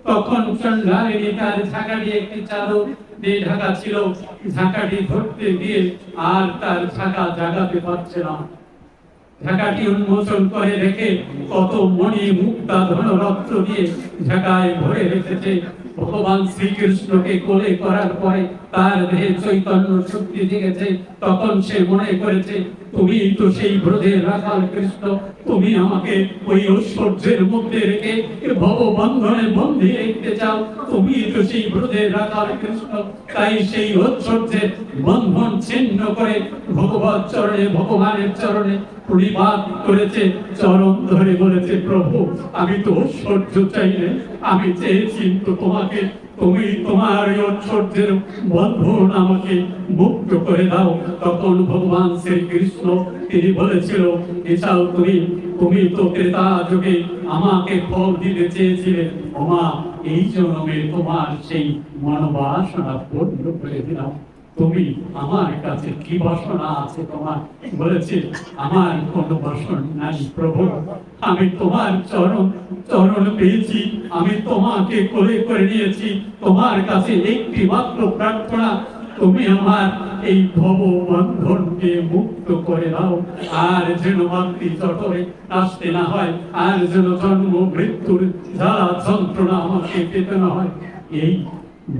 তখন চন্ডালিনী তার ঝাঁকাটি একটি চাদর দিয়ে ঢাকা ছিল, ঝাঁকাটি ধরতে গিয়ে আর তার ঝাঁকা জাগাতে পারছে না। ঝাঁকাটি উন্মোচন করে রেখে কত মণি মুক্তা ধনরত্ন দিয়ে ঝাঁকায় ভরে রেখেছে। ভগবান শ্রীকৃষ্ণকে কোলে করার পরে তার দেহে চৈতন্য শক্তি জেগেছে। তখন সে মনে করেছে, তুমি তো সেই ব্রজের রাখাল কৃষ্ণ, তুমি আমাকে ওই ঐশ্বর্যের মধ্যে রেখে ভববন্ধনে বন্দী রেখে চাও। তুমি তো সেই ব্রজের রাখাল কৃষ্ণ। তাই সেই ঐশ্বর্যের বন্ধন ছিন্ন করে ভগবত চরণে, ভগবানের চরণে প্রণিপাত করেছে, চরণ ধরে বলেছে, প্রভু আমি তো ঐশ্বর্য চাইলে, আমি চেয়েছি তো তোমাকে, তুমি তোমার ঐশ্বর্যের বন্ধন আমাকে মুক্ত করে দাও। তখন ভগবান শ্রীকৃষ্ণ তিনি বলেছিল, এছাড়াও তুমি তো ত্রেতা যুগে আমাকে ফল দিতে চেয়েছিলে, ওমা এই জন্মে তোমার সেই মনোবাসনা পূর্ণ করে দিলাম। তুমি আমার কাছে কি বাসনা আছে তোমার? বলেছে, আমার কোনো বাসনা নাই প্রভু, আমি তোমার চরণ পেয়েছি, আমি তোমাকে কোলে করে নিয়েছি। তোমার কাছে একটি মাত্র প্রার্থনা, তুমি আমার এই ভব বন্ধনকে মুক্ত করে দাও, আর যেন মাতৃ জঠরে আসতে না হয়, আর যেন জন্ম মৃত্যুর জ্বালা যন্ত্রণা আমাকে পেতে না হয়। এই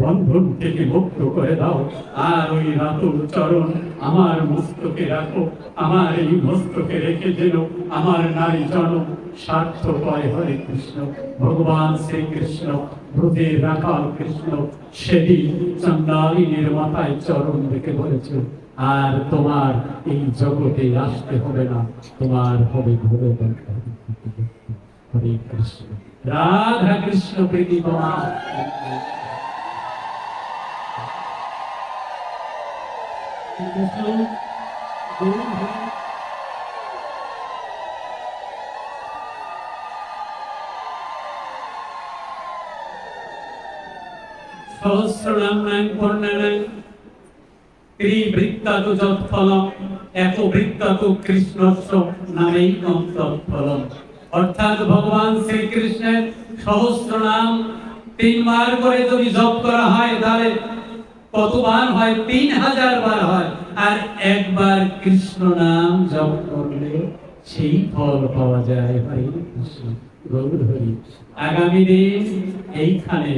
বন্ধন থেকে মুক্ত করে দাও, আর ওই রাতুল চরণ আমার মস্তকে রাখো। আমার এই মস্তকে রেখে যেন আমার নারী জন্ম সার্থক হয়। হরে কৃষ্ণ। ভগবান শ্রীকৃষ্ণ ব্রজের রাখাল কৃষ্ণ সেদিন চন্ডালিনীর মাথায় চরণ রেখে বলেছে, আর তোমার এই জগতে আসতে হবে না, তোমার হবে ঘুরে। হরে কৃষ্ণ। রাধা কৃষ্ণ প্রীতি তোমার। সহস্রনাম পূর্ণানাং ত্রিবৃত্তাৎ যৎফলম একবৃত্তাৎ কৃষ্ণস্য নামৈকং তৎফলম। অর্থাৎ ভগবান শ্রীকৃষ্ণের সহস্রনাম 3 বার করে যদি জপ করা হয়, তাহলে কতবার হয়? 3000 বার হয়। আর একবার কৃষ্ণ নাম জপ করলে সেই ফল পাওয়া যায়। হরে কৃষ্ণ। গৌর হরি। আগামী দিন এইখানে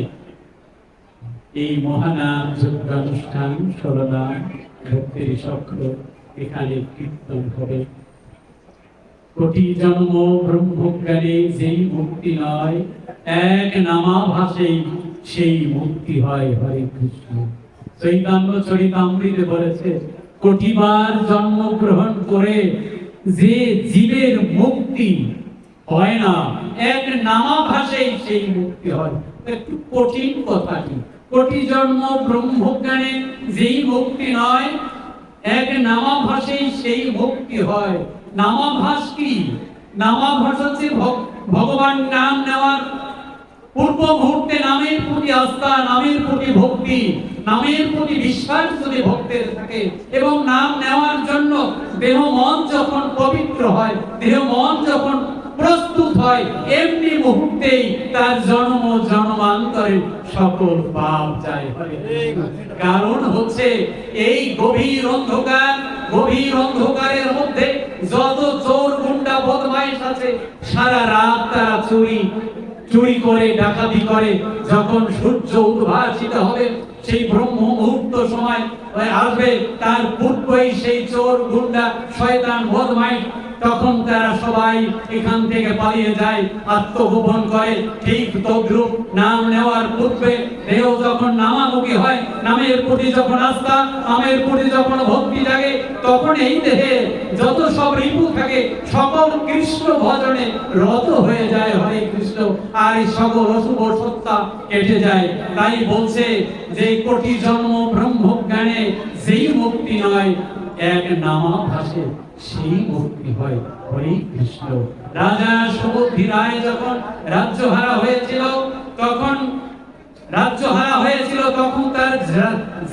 এই মহানাম যজ্ঞানুষ্ঠান, ষোলনাম ভক্তির চক্র, এখানে কীর্তন হবে। কোটি জন্ম ব্রহ্মজ্ঞানে যেই মুক্তি নয়, এক নামাভাসেই সেই মুক্তি হয়। হরে কৃষ্ণ। চৈতন্য চরিতামৃতে বলেছে, কোটিবার জন্মগ্রহণ করে যে জীবের মুক্তি হয় না, এক নামাভাসেই সেই মুক্তি হয়। একটু কঠিন কথাটি। কোটি জন্ম ব্রহ্মজ্ঞানে যেই মুক্তি নয়, এক নামাভাসেই সেই মুক্তি হয়। নামাভাস কি? নামাভাস হচ্ছে ভগবান নাম নেওয়ার পূর্ব মুহূর্তে নামের প্রতি আস্থা, নামের প্রতি ভক্তি, নামের প্রতি বিশ্বাস যদি ভক্তের থাকে, এবং নাম নেওয়ার জন্য দেহ মন যখন পবিত্র হয়, দেহ মন যখন প্রস্তুত হয় একটি মুহূর্তেই তার জন্ম জন্মান্তরে সকল পাপ যায়। কারণ হচ্ছে এই গভীর অন্ধকারের মধ্যে যত চোর গুন্ডা বদমাইশ আছে সারা রাত তারা চুরি করে ডাকাতি করে, যখন সূর্য উদ্ভাসিত হবে সেই ব্রহ্ম মুহূর্ত সময় আসবে, তার পূর্বেই সেই চোর গুন্ডা শয়তান বদমাইশ তখন তারা সবাই এখান থেকে পালিয়ে যায়, আত্মগোপন করে। ঠিক তদ্রূপ নাম নেওয়ার পূর্বে দেহ যখন নামামুখী হয়, নামের প্রতি যখন আস্থা, নামের প্রতি যখন ভক্তি জাগে, তখন এই দেহে যত সব রিপু থাকে সকল কৃষ্ণ ভজনে রত হয়ে যায়, হরে কৃষ্ণ, আর এই সকল অশুভ সত্তা কেটে যায়। তাই বলছে যে কোটি জন্ম ব্রহ্ম জ্ঞানে যেই মুক্তি নয়, এক নামাভাসে সেই মুক্তি হয়, হরে কৃষ্ণ। রাজা সুবুদ্ধি রায় যখন রাজ্যহারা হয়েছিল তখন তার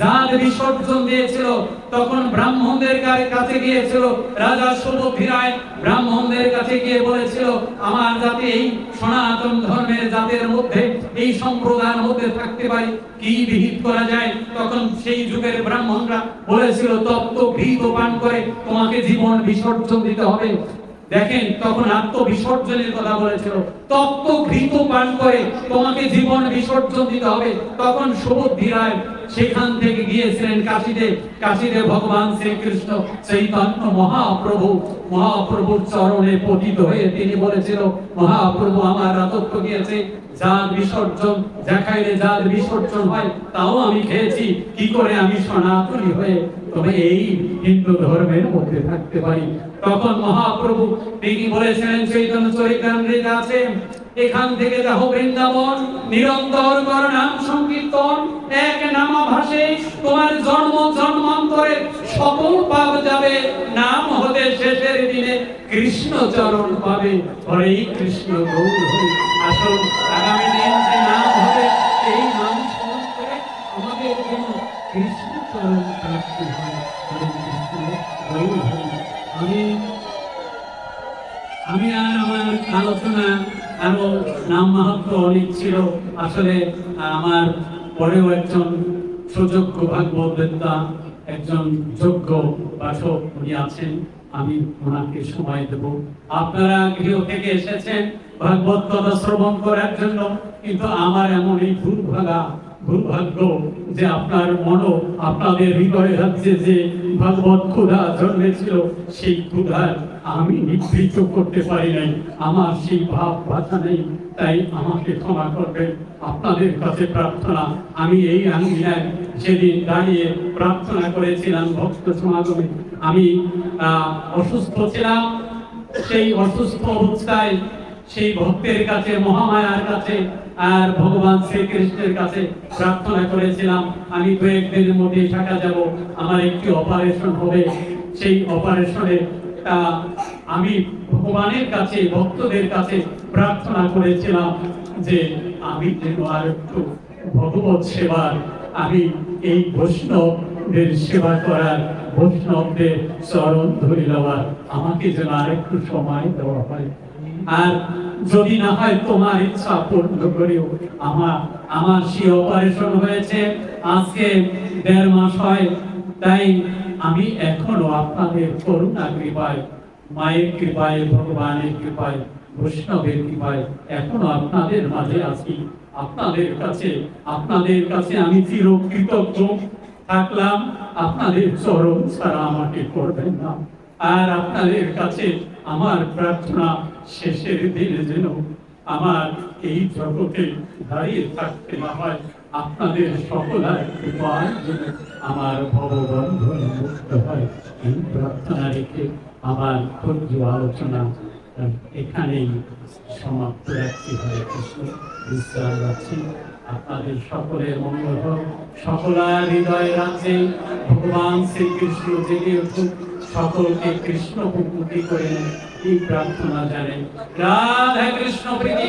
জাত বিসর্জন দিয়েছিল, তখন ব্রাহ্মণদের কাছে গিয়েছিল রাজা সুবুদ্ধি রায়, ব্রাহ্মণদের কাছে গিয়ে বলেছিল আমার জাতি এই সনাতন ধর্মের জাতের মধ্যে, এই সম্প্রদায়ের মধ্যে থাকতে পারি, কি বিহিত করা যায়? তখন সেই যুগের ব্রাহ্মণরা বলেছিল তপ্ত ঘৃত পান করে তোমাকে জীবন বিসর্জন দিতে হবে। দেখেন, তখন আত্মবিসর্জনের কথা বলেছিল, তপ্ত ঘৃত পান করে তোমাকে জীবন বিসর্জন দিতে হবে। তখন সুবুদ্ধি রায় সেখান থেকে গিয়েছিলেন কাশীতে ভগবান শ্রীকৃষ্ণ চৈতন্য মহাপ্রভুর চরণে পতিত হয়ে তিনি বলেছিল মহাপ্রভু আমার রাজত্ব গিয়েছে, জাত বিসর্জন দেখাইলে জাত বিসর্জন হয়, তাও আমি খেয়েছি, কি করে আমি সনাতনী হয়ে তবে এই হিন্দু ধর্মের মধ্যে থাকতে পারি? তখন মহাপ্রভু তিনি বলেছিলেন চৈতন্য চরিতামৃতে আছে, এখান থেকে যাও বৃন্দাবন, নিরন্তর কর নাম সংকীর্তন, এক নামাভাসে তোমার জন্ম জন্মান্তরে সকল পাপ যাবে, নাম হতে শেষের দিনে কৃষ্ণ চরণ পাবে, হরে কৃষ্ণ গৌর হরি। আসুন আগামী দিন যে নাম হবে এই নাম স্মরণ করে আমাদের যেন কৃষ্ণ চরণ প্রাপ্তি হয়, হরে কৃষ্ণ গৌর হরি। আমি আর আমার আলোচনা আরো নাম মাহাত্ম্য অনেক ছিল, আসলে আমার পরেও একজন সুযোগ্য ভাগবত বেত্তা, একজন যোগ্য পাঠক উনি আছেন, আমি ওনাকে সময় দেব। আপনারা গৃহ থেকে এসেছেন ভাগবত কথা শ্রবণ করার জন্য, কিন্তু আমার এমন এই দুর্ভাগ্য যে আপনার মনও আপনাদের হৃদয়ে রাজ্যে যে ভাগবত ক্ষুধা জন্মেছিল, সেই ক্ষুধার আমি নিবৃত্ত করতে পারি নাই, আমার সেই ভাব ভাষা নেই, তাই আমাকে ক্ষমা করবেন। আপনাদের কাছে প্রার্থনা, আমি এই আঙ্গিনায় সেদিন দাঁড়িয়ে প্রার্থনা করেছিলাম ভক্ত সমাগমে, আমি অসুস্থ ছিলাম, সেই অসুস্থ অবস্থায় সেই ভক্তের কাছে, মহামায়ার কাছে আর ভগবান শ্রীকৃষ্ণের কাছে প্রার্থনা করেছিলাম আমি কয়েকদিনের মধ্যে ঢাকা যাব, আমার একটি অপারেশন হবে, সেই অপারেশনে আমি ভগবানের কাছে, ভক্তদের কাছে প্রার্থনা করেছিলাম যে আমি যেন আর একটু ভগবত সেবার, আমি এই বৈষ্ণবদের সেবা করার, বৈষ্ণবদের চরণ ধরে নেওয়ার আমাকে যেন আর একটু সময় দেওয়া হয়, আর যদি না হয় তোমার ইচ্ছা পূর্ণ করিও। আমার সেই অপারেশন হয়েছে আজকে 1.5 মাস হয়, তাই আমি এখনো আপনাদের করুণা কৃপায়, মায়ের কৃপায়, ভগবানের কৃপায়, বৈষ্ণবের কৃপায় এখনো আপনাদের মাঝে আছি। আপনাদের কাছে আমি চিরকৃতজ্ঞ থাকলাম, আপনাদের চরণ ছাড়া আমাকে করবেন না। আর আপনাদের কাছে আমার প্রার্থনা শেষের দিনে যেন আমার এই জগতে দাঁড়িয়ে থাকতে না হয়, আপনাদের সকলের কৃপায় যেন আমার ভববন্ধন মুক্ত হয়, এই প্রার্থনা রেখে আমার ধৈর্য আলোচনা এখানেই সমাপ্ত রাখছি। হরে কৃষ্ণ, বিশ্রাম রাখছি। আপনাদের সকলের মঙ্গল হোক, সকলের হৃদয় রাখছে ভগবান শ্রীকৃষ্ণ জেগে উঠুক, সকলকে কৃষ্ণ মুক্তি করে এই প্রার্থনা জানেন। রাধা কৃষ্ণ প্রীতি।